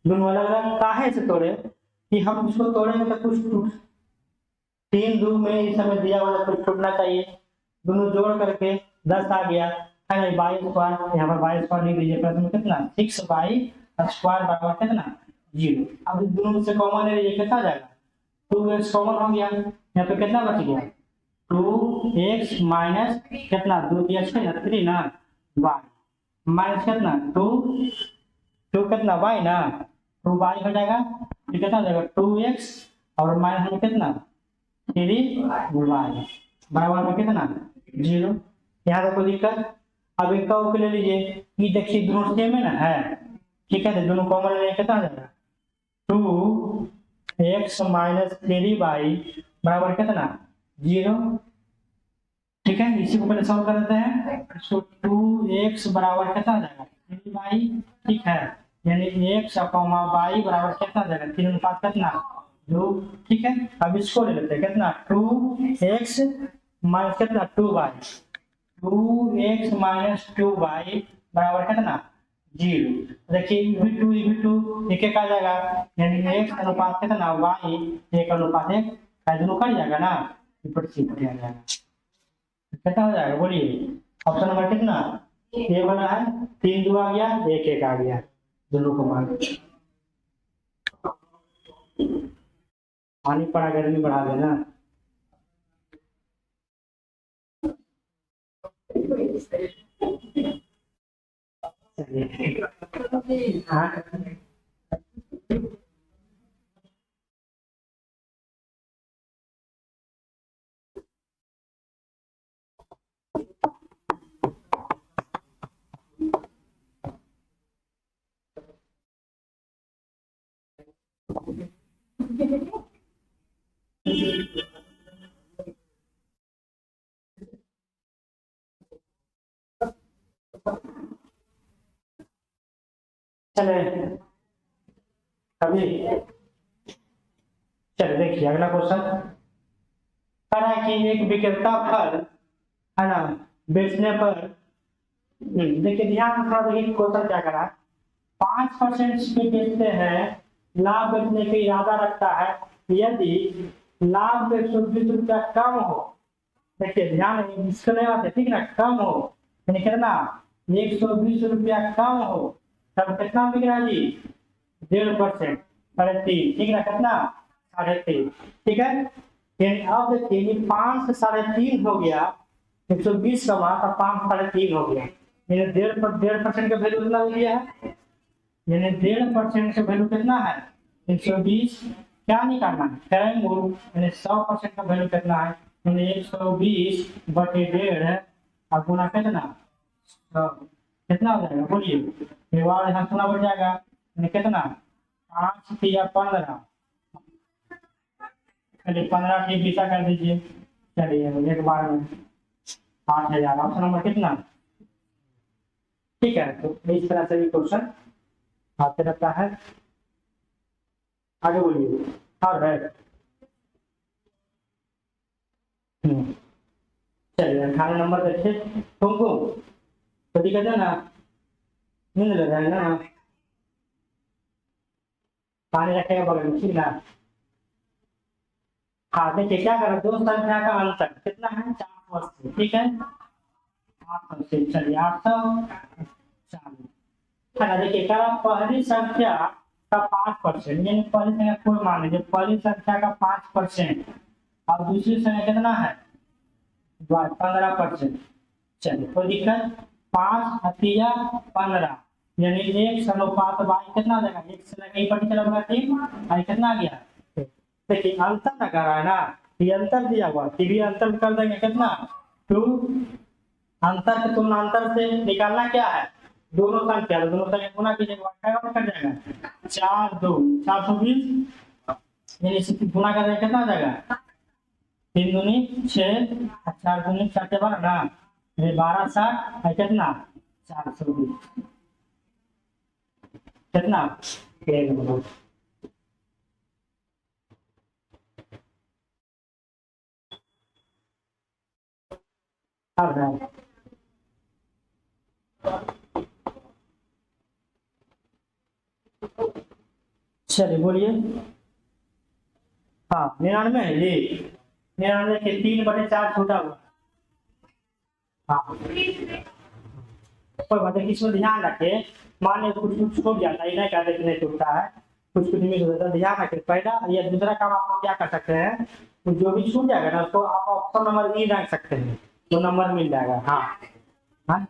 दोनों अलग अलग काहे से तोड़े कि हम इसको तोड़ेंगे तो कुछ टूट, 3 2 में इस समय दिया वाला कुछ टूटना चाहिए, दोनों जोड़ करके 10 आ गया है ना, बाई स्क्वायर यहाँ पर बाई स्क्वायर लिख दीजिए, प्लस में कितना 6y स्क्वायर बराबर कितना 0। अब दोनों में से कॉमन ले लीजिए, कितना जाएगा 2x कॉमन हो गया, यहाँ पे कितना बच गया 2x माइनस कितना 2 दिया 6 ना 3 ना y माइनस कितना 2 कितना y ना 2y हो जाएगा, फिर कितना हो जाएगा 2x और माइनस में कितना 3y बराबर में कितना 0। यहाँ तक कोई दिक्कत। अब एक का ले लीजिए, ये देखिए दोनों सेम है ना है, ठीक है, तो दोनों कॉमन लेने कितना हो जाएगा 2x माइनस 3y बराबर कितना 0। ठीक है, इसी को पहले सॉल्व कर देते हैं, तो 2x बराबर कितना हो जाएगा 3y। ठीक है, यानी x कॉमा y बराबर कितना हो जाएगा 3 अनुपात कितना 2। ठीक है, अब इसको ले लेते हैं कितना 2x माइनस कितना 2y, 2x माइनस 2y बराबर कितना 0। देखिए भी 2 एक एक आ जाएगा, यानी x अनुपात कितना y 1 अनुपात 1 का दोनों कट जाएगा ना, ऊपर से ऊपर आ जाएगा, कितना हो जाएगा बोलिए। ऑप्शन नंबर कितना ए बना है, 3 2 आ गया 1 1 आ गया, दोनों को मान पानी पड़ा गर्मी बढ़ा देना। हाँ चले अभी, चलिए देखिए अगला क्वेश्चन कह रहा है कि एक विक्रेता फल है ना बेचने पर, देखिए ध्यान से थोड़ा देखिए क्वेश्चन क्या करा, 5% पे बेचते हैं, लाभ बेचने का इरादा रखता है, यदि लाभ 120 रुपया कम हो, देखिए ध्यान इसको नहीं आते ठीक ना, कम हो यानी कितना 120 रुपया कम हो, तब कितना बिक रहा जी 1.5% 3.5, ठीक ना कितना 3.5। ठीक है, अब देखिए 5 से 3.5 हो गया, 120 का मान का 5 3.5 हो गया, यानी 1.5% का वैल्यू कितना हो गया है, यानी 1.5% का वैल्यू कितना है 120। क्या निकालना है कैरेंगूल, यानी 100% का वैल्यू कितना है, यानी 120/1.5 है और गुना कितना 100, कितना हो जाएगा बोलिए, व्यवहार यहाँ कितना बढ़ जाएगा, यानी कितना 5 या 15, चलिए 15 ठीक दिशा कर दीजिए, चलिए एक बार में 8,000, ऑप्शन नंबर कितना, ठीक है। तो इस तरह से भी क्वेश्चन आते रहता है। आगे बोलिए और है, चलिए 18 नंबर देखिए, तुमको तो दिक्कत है ना, नींद लग रहा है ना, पानी रखेगा बगल में, ठीक ना। हाँ देखिए क्या करें, दो संख्या का अंतर कितना है 480, ठीक है 800, चलिए 840, है ना। देखिए क्या पहली संख्या का 5%, यानी पहली संख्या कोई मान लीजिए, पहली संख्या का 5% और दूसरी संख्या कितना है 15%, चलिए कोई दिक्कत, 5 × 15 यानी 1:5 कितना हो जाएगा, 1 से लेकर पढ़ चला होगा 3 और कितना आ गया, देखिए अंतर ना कर रहा है ना, ये अंतर दिया हुआ, भी अंतर कर देंगे कितना 2, अंतर की तुलना अंतर से निकालना क्या है, दोनों संख्या गुना कीजिएगा, क्या कट जाएगा 4 2 420, यानी इसे गुना कर देंगे कितना हो जाएगा 3 दूनी 6 4 दूनी 4 के 12 ना, ये 12 60 कितना 420, कितना चलिए बोलिए, हाँ 99 है ये, 99 के 3/4 छूटा हुआ, हाँ कोई बात नहीं, इसमें ध्यान रखें, मान लीजिए कुछ कुछ छूट जाता है, ये नहीं कहते कि नहीं छूटता है, कुछ कुछ मिस हो जाता है, ध्यान रखें। पहला या दूसरा काम आप लोग क्या कर सकते हैं, तो जो भी छूट जाएगा ना उसको आप ऑप्शन नंबर ई रख सकते हैं, तो नंबर मिल जाएगा। हाँ हाँ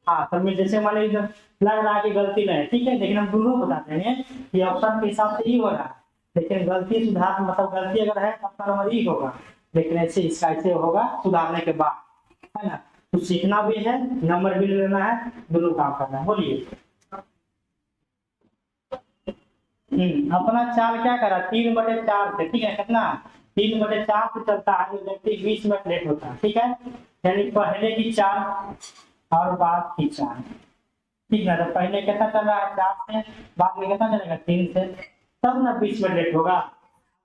हाँ, तो मैं जैसे मान लीजिए लग रहा है कि गलती नहीं है, ठीक है, लेकिन हम दोनों बताते हैं कि ऑप्शन के हिसाब से ई हो रहा है, लेकिन गलती सुधार मतलब गलती अगर है तो ऑप्शन नंबर ई होगा, लेकिन ऐसे इसका ऐसे होगा सुधारने के बाद, है ना। तो सीखना भी है, नंबर भी लेना है, दोनों काम करना है। बोलिए अपना चाल क्या करा 3/4 से, ठीक है कितना 3/4 से चलता है, व्यक्ति 20 मिनट लेट होता है, ठीक है, यानी पहले की चाल और बाद की चाल, ठीक है। तो पहले कितना चल रहा है 4 से, बाद में कितना चलेगा 3 से, तब ना 20 मिनट लेट होगा।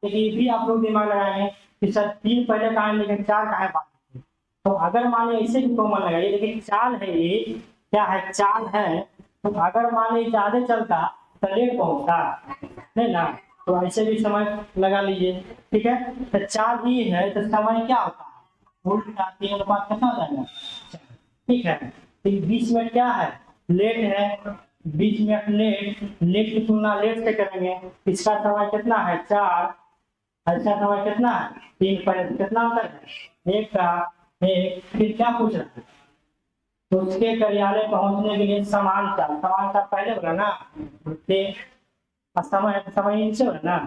लेकिन ये भी आप लोग दिमाग लगाएंगे कि सर 3 पहले कहाँ है लेकिन 4 कहाँ है बाद में, तो अगर मान लीजिए ऐसे भी कॉमन लगाइए, लेकिन चाल है ये, क्या है चाल है, तो अगर मान लीजिए ज्यादा चलता तो लेट पहुंचता नहीं ना, तो ऐसे भी समय लगा लीजिए, ठीक है। तो चाल ही है तो समय क्या होता है उल्टा, 3 कितना हो जाएगा, ठीक है। तो 20 मिनट क्या है लेट है, 20 मिनट लेट की तुलना लेट से करेंगे, इसका समय कितना है 4, ऐसा समय कितना है 3, पहले कितना अंतर है 1 का 1, फिर क्या पूछ रहा है, तो उसके कार्यालय पहुंचने के लिए समान चाल पहले बोला ना, समय नीचे हो ना,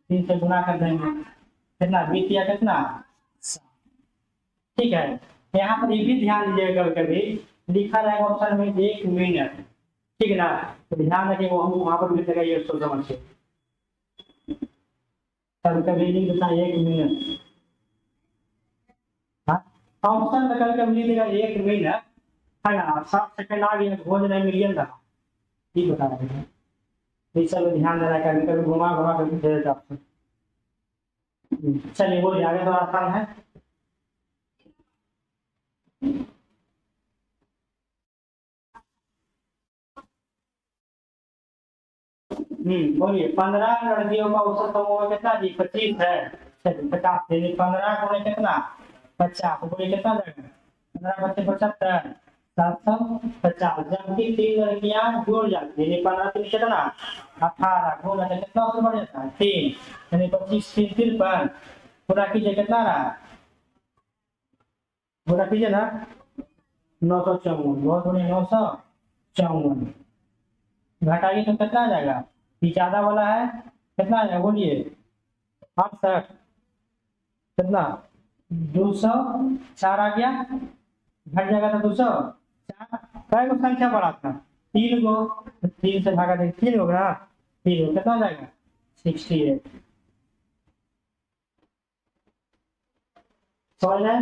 3 से गुना कर देंगे, कितना 20 या कितना, ठीक है। यहाँ पर ये भी ध्यान दीजिएगा, कभी कभी लिखा रहेगा ऑप्शन में 1 मिनट, ठीक है ना, तो ध्यान रखिए वो हम वहां पर भी देगा, ये सोच समझ के कभी कभी लिख देता 1 मिनट, ऑप्शन में कभी कभी लिख देगा 1 मिनट, है ना, 7 सेकंड आ गया भोज नहीं मिलियन रहा, ये बता रहे हैं, इस सब ध्यान देना, कभी कभी घुमा घुमा कर दे देता आपको। चलिए बोलिए आगे, तो आसान है। बोलिए 15 लड़कियों का औसत समूह कितना जी 25 है, चलिए 50, यानी 15 गुणे कितना 50, बोलिए कितना जाएगा 15 बच्चे 75, 750, जबकि 3 लड़कियां जुड़ जाती है, यानी 15 3 कितना 18, गुणा तो कितना उससे बढ़ जाता है 3, यानी 25 3 53, पूरा कीजिए कितना रहा पूरा कीजिए ना, 954, बहुत बढ़िया, 954 घटाइए तो कितना आ जाएगा, ये ज्यादा वाला है, कितना आ जाएगा बोलिए, 68, कितना 204 आ गया, घट जाएगा तो 204, कै गो संख्या बढ़ा था, 3 गो, 3 से भागा देंगे, 3 होगा ना, 3 हो कितना आ जाएगा 68। समझ रहे,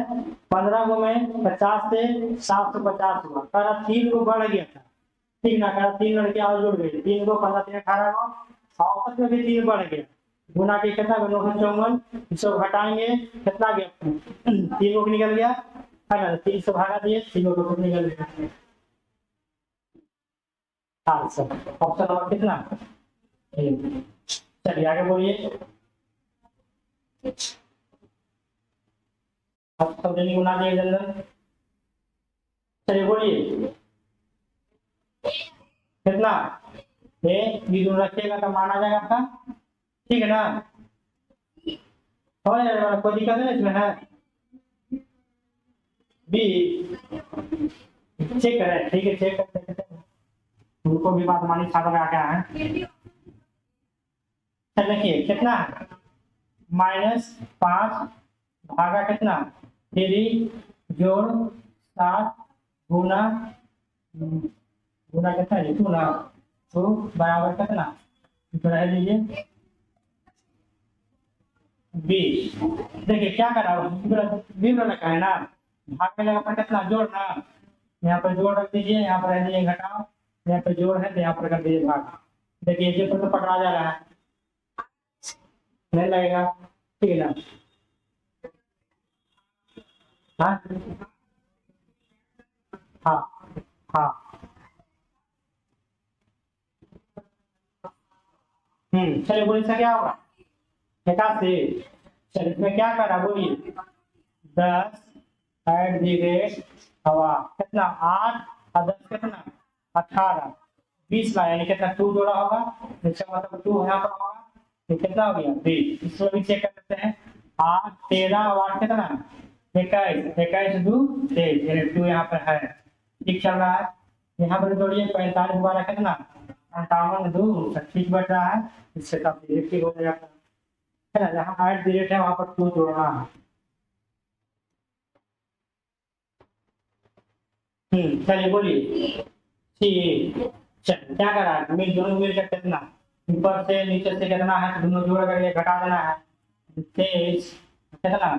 15 गो में 50 से 750 हुआ, करा 3 गो बढ़ गया था, ठीक ना, करा 3 लड़के और जुड़ गए, 3 गो 15 3 18 गो, औसत में भी 3 बढ़ गया, गुना के कितना 954, इसको घटाएंगे कितना गया, 3 गो निकल गया है ना, 3 से भागा दिए, 3 गो निकल गया, आंसर ऑप्शन नंबर कितना, चलिए आगे बोलिए, अब सब जल्दी गुना दिए जल्दी, चलिए बोलिए कितना, ये दोनों रखिएगा तो माना जाएगा आपका, ठीक है ना, हो जाएगा, कोई दिक्कत नहीं इसमें है, बी चेक करें, ठीक है चेक करते, उनको भी बात मानी छात्र का क्या है, चल देखिए कितना है, -5 भागा कितना 3 जोड़ 7 गुना गुना कितना है 2 ना, तो बराबर कितना, रह लीजिए 20। देखिए क्या करा, विवरण लिखा है ना, भाग के जगह पर कितना जोड़ना, यहाँ पर जोड़ रख दीजिए, यहाँ पर रह दीजिए घटाओ, यहाँ पर जोड़ है तो यहाँ पर कर दीजिए भाग, देखिए ये तो पकड़ा जा रहा है, नहीं लगेगा, ठीक है ना, हाँ हाँ हाँ, चलिए बोलिए इसका क्या होगा, 81, चलिए इसमें क्या करा बोलिए, 10 ऐड दी रेट हवा कितना 8 और 10 कितना 18, 20 ला, यानी कितना 2 जोड़ा होगा, इसका मतलब 2 यहाँ पर होगा, तो कितना हो गया 20, इसमें भी चेक कर सकते हैं, 8 13 और 8 कितना 21, 21 2 23, यानी 2 यहाँ पर है, ठीक चल रहा है, यहाँ पर जोड़िए 45 12 कितना 58 2 ठीक बढ़ रहा है, इससे काफी ठीक हो जाएगा, है ना, जहाँ ऐड दी रेट है वहां पर 2 जोड़ना है, चलिए बोलिए, ठीक, चलिए क्या कर रहा है, मिल दोनों मिलकर कितना, ऊपर से नीचे से कितना है तो दोनों जोड़ करके घटा देना है, 23 कितना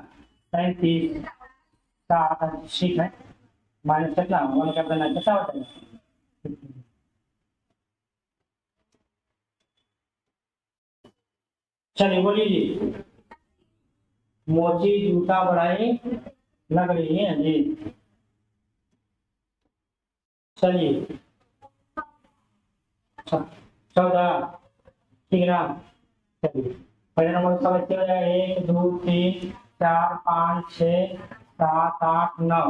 37 7, ठीक है, माइनस कितना 1 कर देना, कितना होता है, चलिए बोलिए जी, मोची जूता बढ़ाई लग रही है जी, चलिए 14, ठीक है ना, चलिए पहले नंबर समझते हो जाएगा 1 2 3 4 5 6 7 8 9,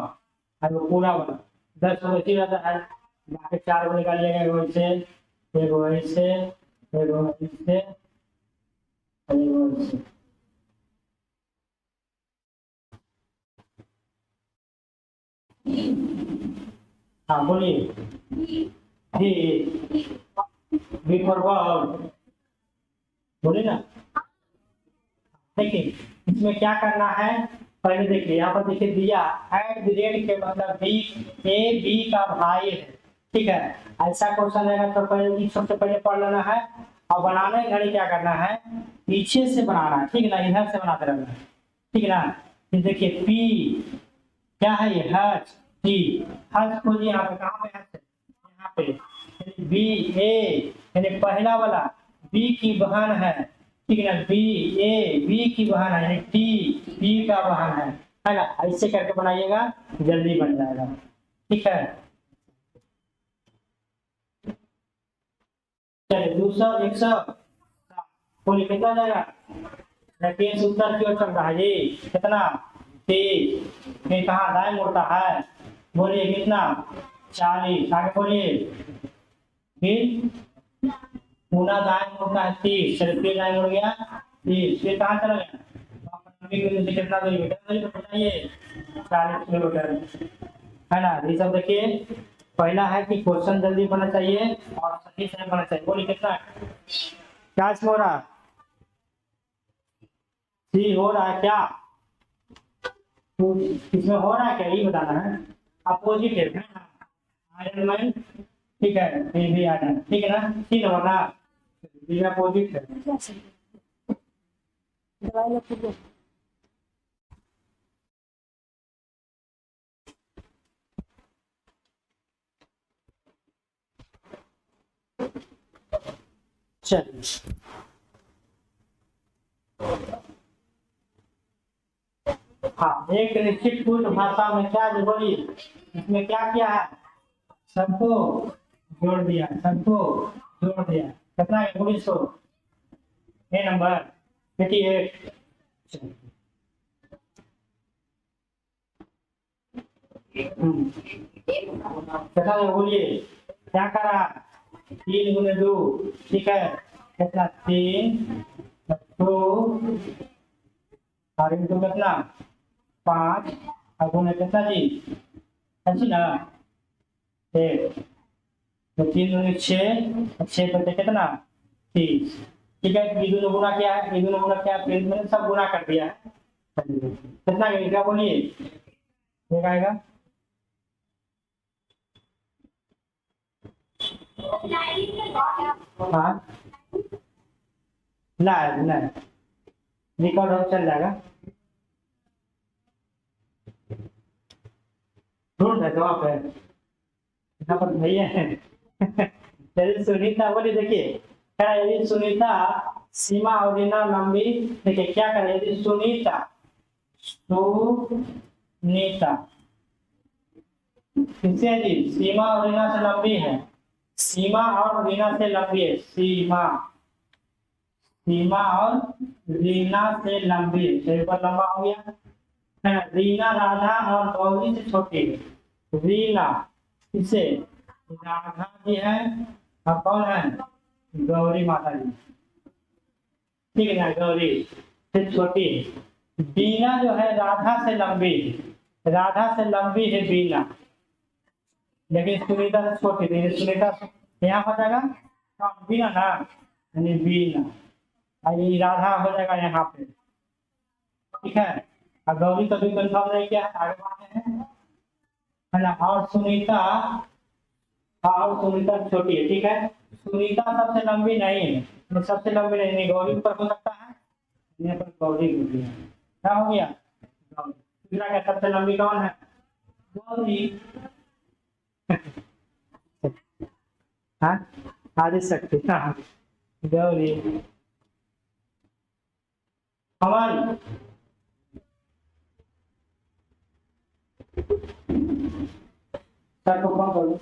अब वो पूरा बना 10 को इसी रहता है, बाकी 4 को निकालिएगा, एगो ऐसे एगो ऐसे एगो ऐसे एगो ऐसे, हाँ बोलिए, बी फॉर बॉल, बोलिए ना, देखिए इसमें क्या करना है, पहले देखिए यहाँ पर देखिए दिया एट द रेट के मतलब बी, ए बी का भाई है, ठीक है, ऐसा क्वेश्चन रहेगा तो पहले सबसे पहले पढ़ लेना है, और बनाने घड़ी क्या करना है, पीछे से बनाना है, ठीक है ना, इधर से बनाते रहना है, ठीक है ना, फिर देखिए पी क्या है ये हच टी, हच खोजिए यहाँ पे, कहाँ पे हच है, यहाँ पे, बी ए यानी पहला वाला बी की बहन है, ठीक है ना, बी ए बी की बहन है, यानी टी बी का बहन है ना, ऐसे करके बनाइएगा जल्दी बन जाएगा, ठीक है, चलिए 200 100 बोलिए कितना जाएगा, देखिए उत्तर की ओर चल रहा है जी, कितना 30, फिर कहाँ दाएं मुड़ता है, बोलिए कितना 40, आगे बोलिए, फिर पूरा दाएं मुड़ता है 30, चलिए फिर दाएं मुड़ गया 30, फिर कहाँ चला गया, कितना दूरी बताइए, 40 किलोमीटर है ना। ये सब देखिए, पहला है कि क्वेश्चन जल्दी बनना चाहिए और सही से बनना चाहिए। बोलिए कितना है? क्या इसमें हो रहा है? सी हो रहा है क्या? तो इसमें हो रहा है क्या, ये बताना है। अपोजिट है ना, आयरन मैन, ठीक है, ये भी आयरन, ठीक है ना, सी नंबर ना, ये अपोजिट है। चलिए, हाँ, एक निश्चित पूर्ण भाषा में क्या जो बोलिए, इसमें क्या किया है, सबको जोड़ दिया, सबको जोड़ दिया। कितना है? 1900। ए नंबर 88। कितना है बोलिए, क्या करा, 3 गुने 2, ठीक है, कितना 3 2 और इनटू कितना 5 और गुने कितना जी, अच्छी ना 1, तो 3 दूनी 6, 6 बचे कितना 30, ठीक है। ये दोनों गुना क्या है, ये दोनों गुना क्या है, फिर मैंने सब गुना कर दिया है। कितना क्या बोलिए, ये आएगा हाँ ना, ना रिकॉर्ड हो चल जाएगा, ढूंढ रहे थे वहाँ पे, यहाँ पर भैया है। यदि सुनीता बोली, देखिए क्या, यदि सुनीता सीमा और रीना लंबी, देखिए क्या करे, यदि सुनीता सुनीता किससे जी, सीमा और रीना से लंबी है, सीमा और रीना से लंबी है, सीमा सीमा और रीना से लंबी है, तो एक बार लंबा हो गया है। रीना राधा और गौरी से छोटी है, रीना किसे, राधा जी है और कौन है, गौरी माता जी, ठीक है ना, गौरी से छोटी है। बीना जो है राधा से लंबी है, राधा से लंबी है बीना, लेकिन सुनीता से छोटी थी, सुनीता यहाँ हो जाएगा हाँ, बीना ना, यानी बीना, और ये राधा हो जाएगा यहाँ पे, ठीक है। और गौरी कभी कंफर्म नहीं किया है, आगे बढ़ते हैं, है ना। और सुनीता, हाँ, और सुनीता छोटी है, ठीक है। सुनीता सबसे लंबी नहीं है, तो सबसे लंबी नहीं, गौरी ऊपर हो सकता है, यहाँ पर गौरी होती है, क्या हो गया, गौरी। दूसरा क्या, सबसे लंबी कौन है, गौरी। हाँ, आदि शक्ति, हाँ, गौरी। अमन, सर को कौन करूँ,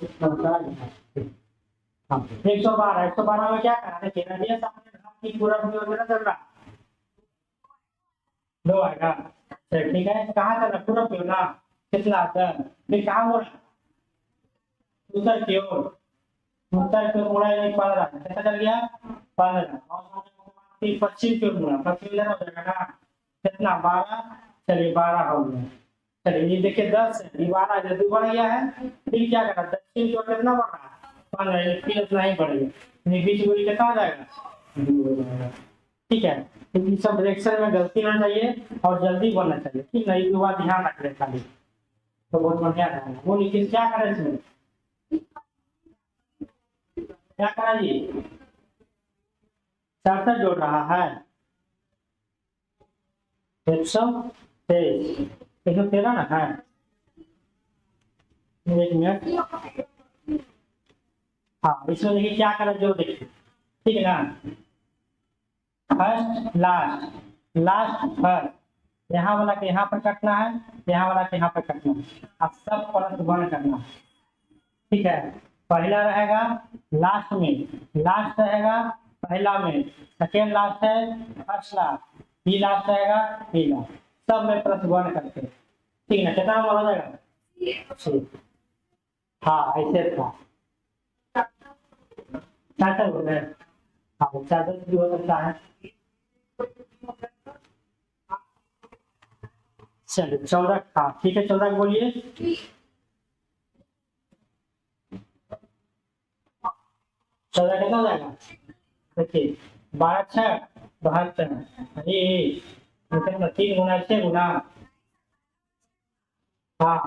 हाँ, 112, 112 में क्या करना है, केना दिया सामने घात की पूरा योजना चल रहा, दो आएगा, चल ठीक है, कहाँ चल रहा पूरा योजना, कितना आता है, फिर कहाँ हो रहा, उत्तर की ओर, उत्तर की ओर मुड़ा, नहीं 15, कितना चल गया 15, और पश्चिम की ओर मुड़ा, पश्चिम इधर हो जाएगा ना, कितना 12, चलिए 12 हो गया। चलिए ये देखिए 10 है, ये 12 इधर 2 बढ़ गया है, फिर क्या करना, दक्षिण की ओर कितना बढ़ रहा है 15, फिर उतना ही बढ़ गया, बीच दूरी कितना हो जाएगा, 2 हो जाएगा, ठीक है। तो ये सब डायरेक्शन में गलती ना चाहिए और जल्दी बोलना चाहिए, ठीक है, ये बात ध्यान रख ले खाली, तो बहुत बढ़िया रहेगा। वो लिखिए क्या करें इसमें, क्या करा जी, 67 जोड़ रहा है, 123, 113 ना है, एक मिनट, हाँ, इसमें देखिए क्या करें, जो देखिए, ठीक है ना, फर्स्ट लास्ट, लास्ट फर्स्ट, यहाँ वाला के यहाँ पर कटना है, यहाँ वाला के यहाँ पर कटना है, अब सब प्लस 1 करना है, ठीक है। पहला रहेगा लास्ट में, लास्ट रहेगा पहला में, सेकेंड लास्ट है, फर्स्ट लास्ट, ये लास्ट रहेगा, ये लास्ट, सब में +1 करके, ठीक है ना, कितना नंबर हो जाएगा, ठीक, हाँ ऐसे था, चार्टर हो गए, हाँ चार्टर भी हो सकता है, चलिए 14, हाँ ठीक है 14 बोलिए। 14 कितना हो जाएगा? देखिए 12 छः 72, अरे कितना 3 गुना 6 गुना, हाँ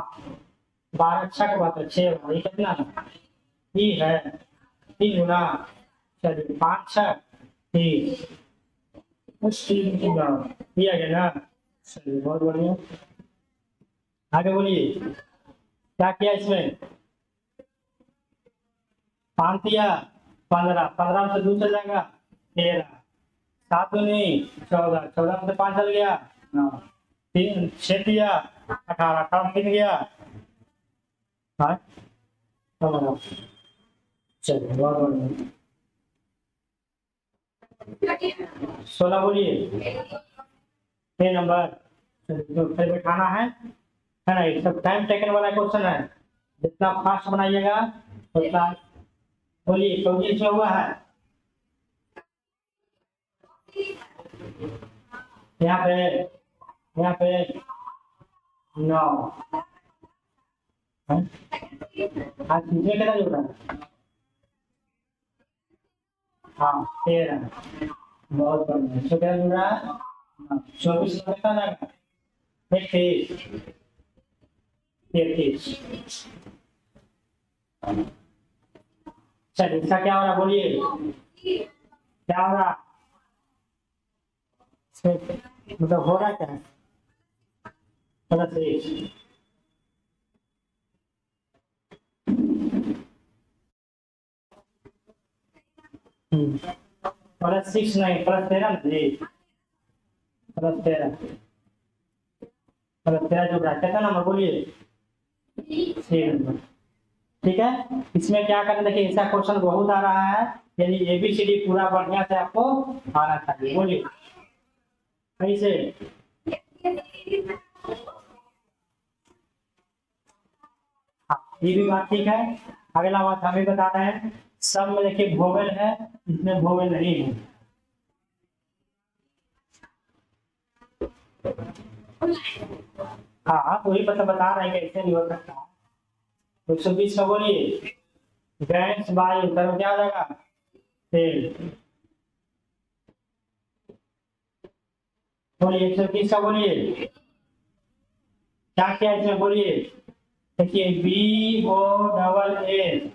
12 छः के बाद 6, ये कितना ठीक है 3 गुना, चलिए 5 6 30, उस 3 गुना दिया गया ना। चलिए बहुत बढ़िया, आगे बोलिए क्या किया इसमें? 5 दिया 15, 15 से 2 चल जाएगा 13, 7 दूनी 14, 14 में से 5 चल गया 9, 3 6 दिया 18, 18 3 गया, हाँ चलिए बहुत बढ़िया। 16 बोलिए 6 नंबर, जो फिर बैठाना है ना, ये सब टाइम टेकन वाला क्वेश्चन है, जितना फास्ट बनाइएगा उतना। बोलिए क्योंकि इसमें हुआ है यहाँ पे 9, आज तीसरे कितना जुड़ रहा है? हाँ 13, बहुत बढ़िया, इसमें कितना जुड़ रहा है? 24 में कितना जाएगा? 33, 33। चलिए इसका क्या हो रहा बोलिए, क्या हो रहा? मतलब हो रहा क्या है? +1, +6 नहीं +13 ना जी, +13, +13 जो ब्रैकेट है नंबर बोलिए 6 नंबर। ठीक है, इसमें क्या करना, देखिए ऐसा क्वेश्चन बहुत आ रहा है, यानी ABCD पूरा बढ़िया से आपको आना चाहिए। बोलिए कैसे? हाँ ये भी बात ठीक है। अगला बात हमें बता रहे हैं, सब में देखिए वोवेल है, इसमें वोवेल नहीं है। हाँ तो वही बता रहे हैं कैसे नहीं हो सकता। 120 का बोलिए गैस वायु कर्म क्या हो जाएगा? तेल। बोलिए 121 का बोलिए क्या क्या इसमें बोलिए। देखिए BOAA,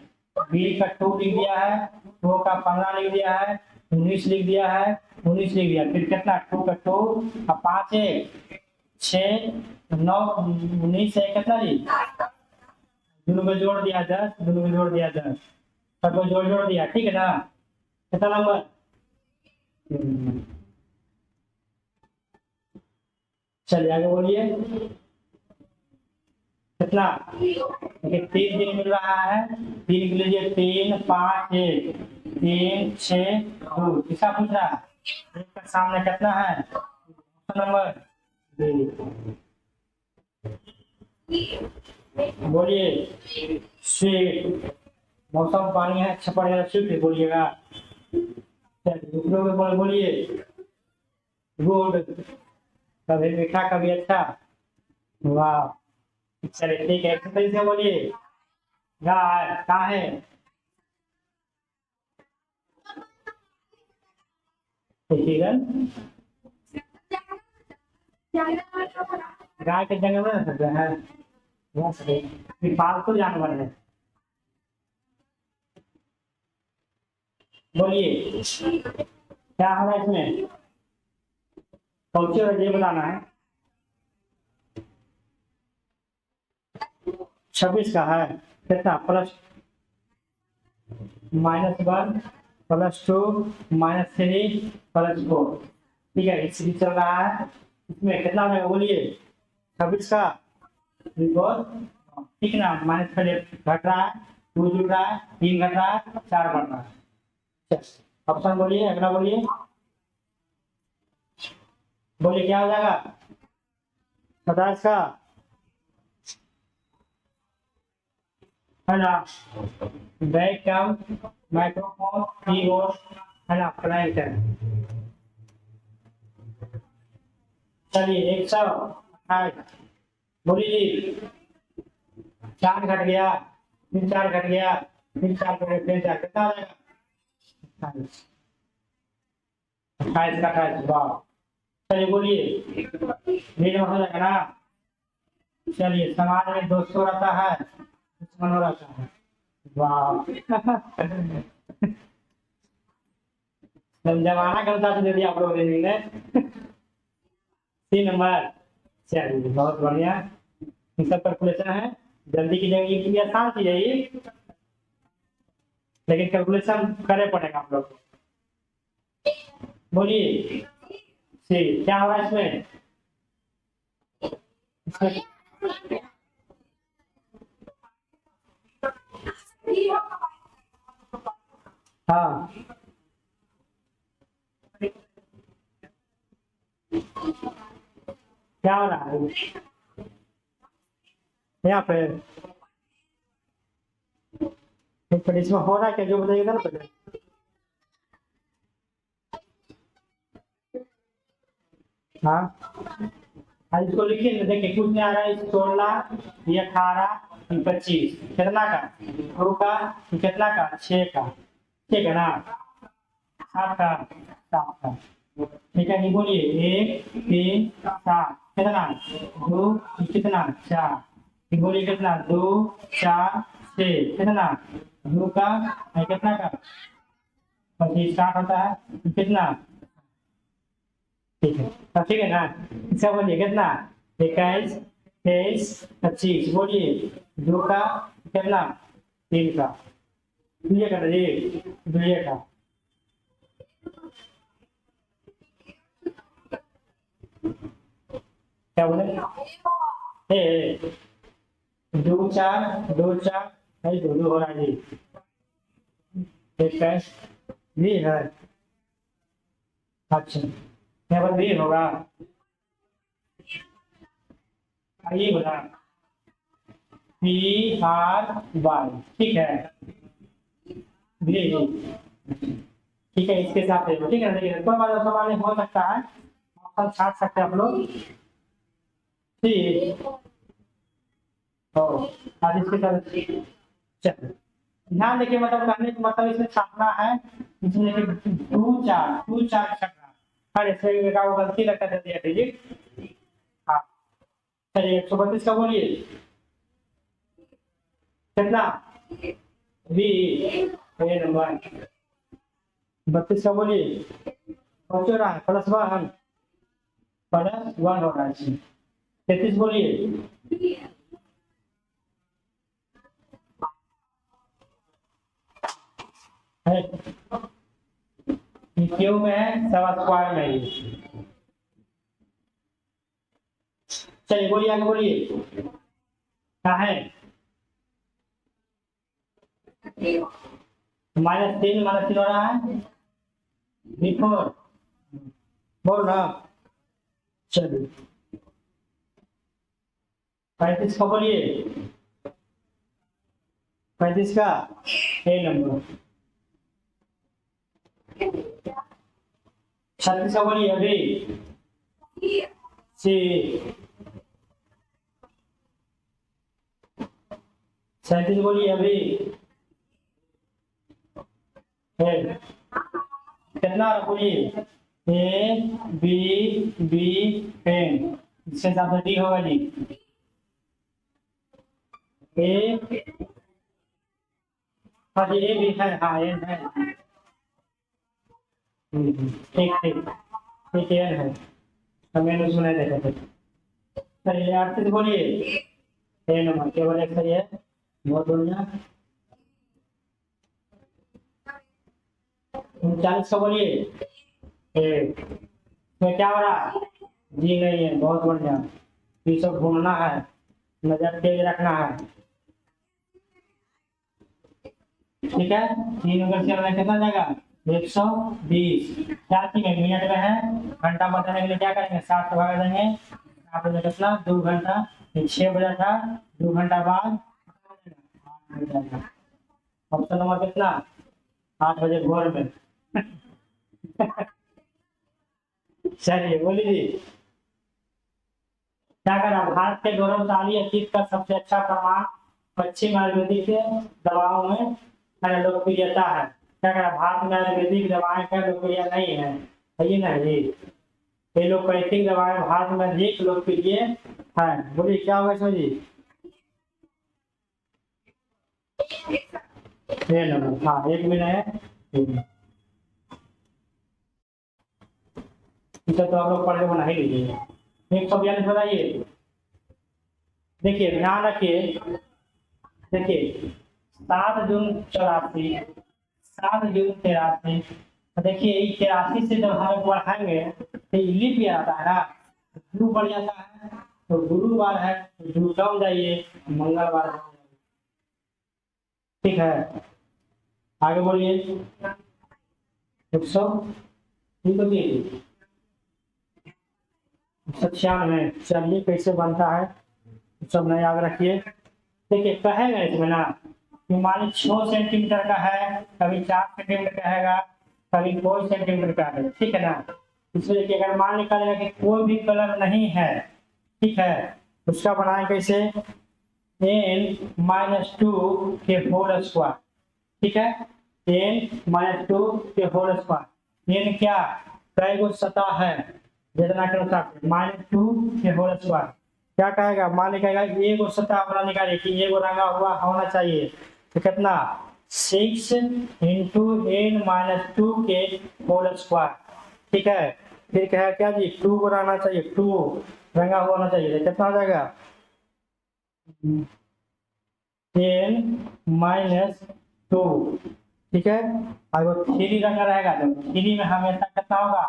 बी का 2 लिख दिया है, 2 का 15 लिख दिया है, 19 लिख दिया है, 19 लिख दिया, फिर कितना 2 का 2 और 5 1 6 9 19 है कितना जी, दोनों को जोड़ दिया 10, दोनों को जोड़ दिया 10, सबको जोड़ दिया, ठीक है ना? कितना नंबर? चलिए आगे बोलिए कितना? देखिए 3 दिन मिल रहा है, 3 के लिए 3 5 1 3 6 2, किसका पूछ रहा है? एक का सामने कितना है नंबर? बोलिए स्वीट, मौसम पानी है अच्छा पड़ेगा स्वीट बोलिएगा। दूसरों को बोलिए गुड, कभी मीठा कभी अच्छा, वाह। चलिए ठीक है, एक्सरसाइज से बोलिए गाय कहाँ है? देखिएगा गाय के जंगल में रह सकते हैं, पालतू जानवर है। बोलिए क्या हो रहा है इसमें? कौन सी ये बताना है। 26 का है कितना? +-1 +2 -3 +4, ठीक है इसी चल रहा है। इसमें कितना रहेगा बोलिए? 26 का रिकॉर्ड, ठीक ना, माइनस घट रहा है, 2 जुड़ रहा है, 3 घट रहा है, 4 बढ़ रहा है। ऑप्शन बोलिए, अगला बोलिए, बोलिए क्या हो जाएगा? 27 का है ना, बैकम माइक्रोफोन कीबोर्ड है ना, प्लैंक है। चलिए 128 बोलिए जी। 4 घट गया, फिर 4 घट गया, फिर 4 घट गया, फिर 4 कितना आ जाएगा? 28। 28 का 28, वाह। चलिए बोलिए, ये नंबर हो जाएगा ना। चलिए, समाज में दोस्तों रहता है, दुश्मनों रहता है, वाह। जब जमाना करता तो दे दिया आप लोग ने। 3 नंबर। चलिए बहुत बढ़िया। ये सब कैलकुलेशन है, जल्दी की जाएगी, ये आसान चीज है ये, लेकिन कैलकुलेशन करे पड़ेगा आप लोग को। बोलिए सी क्या होगा इसमें? इसमें हाँ, क्या हो रहा है यहाँ पे? फिर इसमें हो रहा है क्या, जो बताइएगा ना पहले। हाँ, इसको लिखिए ना, देखिए कुछ नहीं आ रहा है। 16, ये 18, ये 25, कितना का? 2 का, ये कितना का? 6 का, ठीक है ना? 7 का, 7 का, ठीक है। नहीं बोलिए 1 3 7 कितना? 2 कितना? 4, बोलिए कितना? 2 4 6 कितना? 2 का कितना का? 25 का होता है, कितना? ठीक है, अब ठीक है ना? इसका बोलिए कितना? 21 23 25, बोलिए 2 का कितना? 3 का, दुइये का जी, दुइये का। क्या बोले? ए 2 4 2 4 है, 2 2 हो रहा है जी। 21 भी है, अच्छा यहाँ पर भी होगा, आइए बोला PRY, ठीक है। भी ठीक है, इसके साथ है, ठीक है ना? देखिए कोई बात सवाल हो सकता है, ऑप्शन छाट सकते हैं आप लोग, ठीक। तो आज इसके साथ चलिए ध्यान देखिए, मतलब कहने का मतलब इसमें छापना है, इसमें 2 4 2 4 छपना। अरे सही का वो गलती लगता है, दिया ठीक। हाँ, चलिए 132 का बोलिए कितना? बी ए नंबर। 32 का बोलिए, पहुंच रहा है, +1 +1 हो रहा है इसमें। 33 बोलिए, है क्यों में है, सवा स्क्वायर में है। चलिए बोलिए, आगे बोलिए, क्या है? -3 -3 हो रहा है, B4 बोल ना। चलिए 35 का बोलिए, 35 का ए नंबर। 36 का बोलिए अभी, सी। 37 बोलिए अभी, है कितना? बोलिए ए बी बी पेन, इसके साथ डी होगा जी। ए हाँ जी, ए भी है, हाँ एन है। ठीक ठीक ठीक, एन है, मैंने सुना देखा था। चलिए 38 बोलिए, ए नंबर केवल एक सही है, बहुत बढ़िया। 39 का बोलिए, ए तो क्या हो रहा है? जी नहीं है, बहुत बढ़िया। ये सब घूमना है, नजर तेज रखना है, ठीक है। 3 अगर से हमें कितना जाएगा? 120। क्या चीजें मिनट में है, घंटा बताने के लिए क्या करेंगे? 7 से भाग देंगे, 7 बजे कितना? 2 घंटा, 6 बजा था, 2 घंटा बाद 8 बज जाएगा। ऑप्शन नंबर कितना? 8 बजे भोर में। चलिए बोलिए जी, क्या करा, भारत के गौरवशाली अतीत का सबसे अच्छा प्रमाण पश्चिम आयुर्वेदिक दवाओं में लोकप्रियता है। क्या करा, भारत में आयुर्वेदिक दवाएं का लोकप्रिय नहीं है, सही ना जी। एलोपैथिक दवाएं भारत में अधिक लोकप्रिय है। बोलिए क्या होगा इसमें जी? हाँ, एक मिनट है। इसे तो आप लोग पढ़ के बना ही लीजिए। 142 बताइए। देखिए ध्यान रखिए, देखिए 7 जून 84, 7 जून 83। देखिए 83 से जब हम बढ़ाएंगे तो लीप ईयर आता है ना, गुरु बढ़ जाता है, तो गुरुवार है तो जुड़ जाइए, मंगलवार है। ठीक है, आगे बोलिए। 196। चलिए कैसे बनता है सब नया याद रखिए। देखिए कहेगा इसमें ना कि मान 6 सेंटीमीटर का है, कभी 4 सेंटीमीटर का है, कभी कोई सेंटीमीटर का है, ठीक है ना। इसमें देखिए अगर मान निकालेगा कि कोई भी कलर नहीं है, ठीक है, उसका बनाए कैसे, n-2 के होल स्क्वायर, ठीक है, n-2 के होल स्क्वायर। n क्या, कई गो सतह है, जितना के अनुसार -2 के होल स्क्वायर। क्या कहेगा, मान लिखेगा एक सतह अपना निकालिए कि एक रंगा हुआ होना चाहिए, तो कितना 6 × n-2 के होल स्क्वायर, ठीक है। फिर कहेगा क्या जी, 2 को रंगना चाहिए, 2 रंगा हुआ होना चाहिए, कितना हो जाएगा n-2, ठीक है। अगर 3 रंगा रहेगा तो 3 में हमेशा कितना होगा,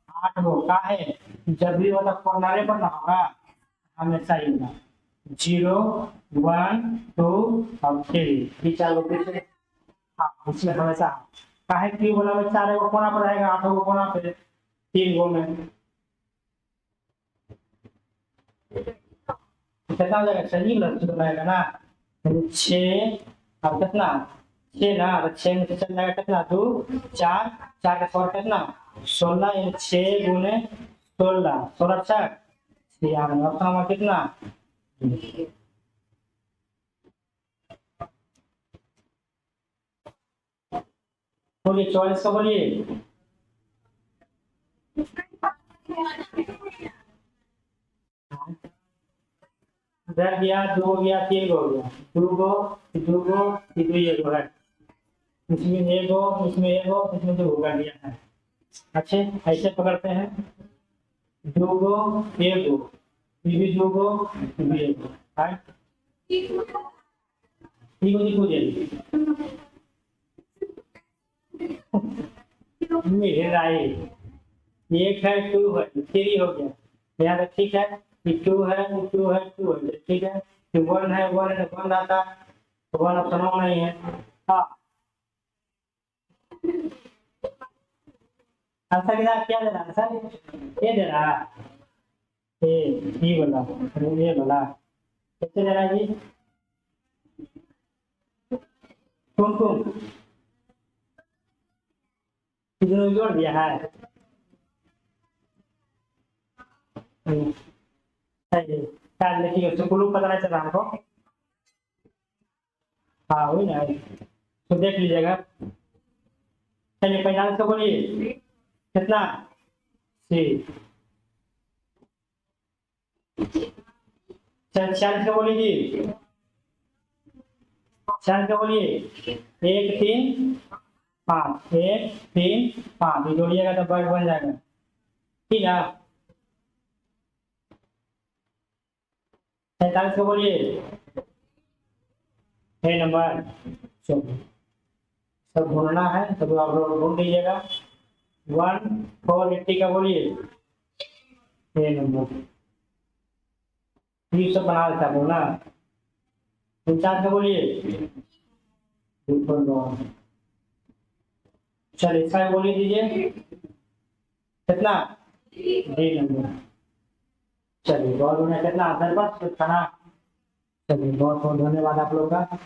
8 गो का है, जब भी मतलब कॉर्नरे पर ना होगा हमेशा ही होगा 0, 1, 2 और 3, 4 गो पीछे। हाँ उसमें हमेशा काहे क्यों बोला, 4 गो कोना पर रहेगा, 8 गो कोना पे, 3 गो में कितना हो जाएगा, सही रहेगा ना। 6 और कितना 6 ना, तो 6 में से चल जाएगा कितना 2, 4, 4 का स्क्वायर कितना 16, 6 गुने 16, 16 छक 96, ऑप्शन नंबर कितना। बोलिए 44 का बोलिए। इधर गया 2 गया 3 हो गया, 2 गो 2 गो 2 है, इसमें 1 गो इसमें 1 गो इसमें 2 कर दिया है। अच्छे ऐसे पकड़ते हैं, 2 गो 1 गो, ये भी 2 गो ये भी 1 गो, राइट। ठीक हो जी, राइट। 1 है 2 है 3 हो गया, यहाँ तक ठीक है, 2 है 2 है 2 है, ठीक है। 1 है 1 है 1 आता, 1 ऑप्शन नहीं है। हाँ आंसर क्या दे रहा है सर, ये दे रहा है, ये वाला, ये वाला कैसे दे रहा है जी, कौन जोड़ दिया है, देखिए उसको क्लू पता नहीं चला हमको। हाँ वही ना, तो देख लीजिएगा। चलिए 45 का बोलिए कितना, 46 का बोलिए जी, 46 का बोलिए, 1 3 5, 1 3 5 जोड़िएगा तो वर्ग बन जाएगा, ठीक है। 47 का बोलिए, है नंबर। सब ढूंढना है तो आप लोग ढूंढ लीजिएगा। 1480 का बोलिए, ये नंबर ये सब बना देता हूँ ना। 49 का बोलिए, चलिए इसका बोलिए दीजिए कितना, डी नंबर। चलिए बहुत बढ़िया, कितना आंसर बस कुछ था ना। चलिए बहुत बहुत धन्यवाद आप लोग का।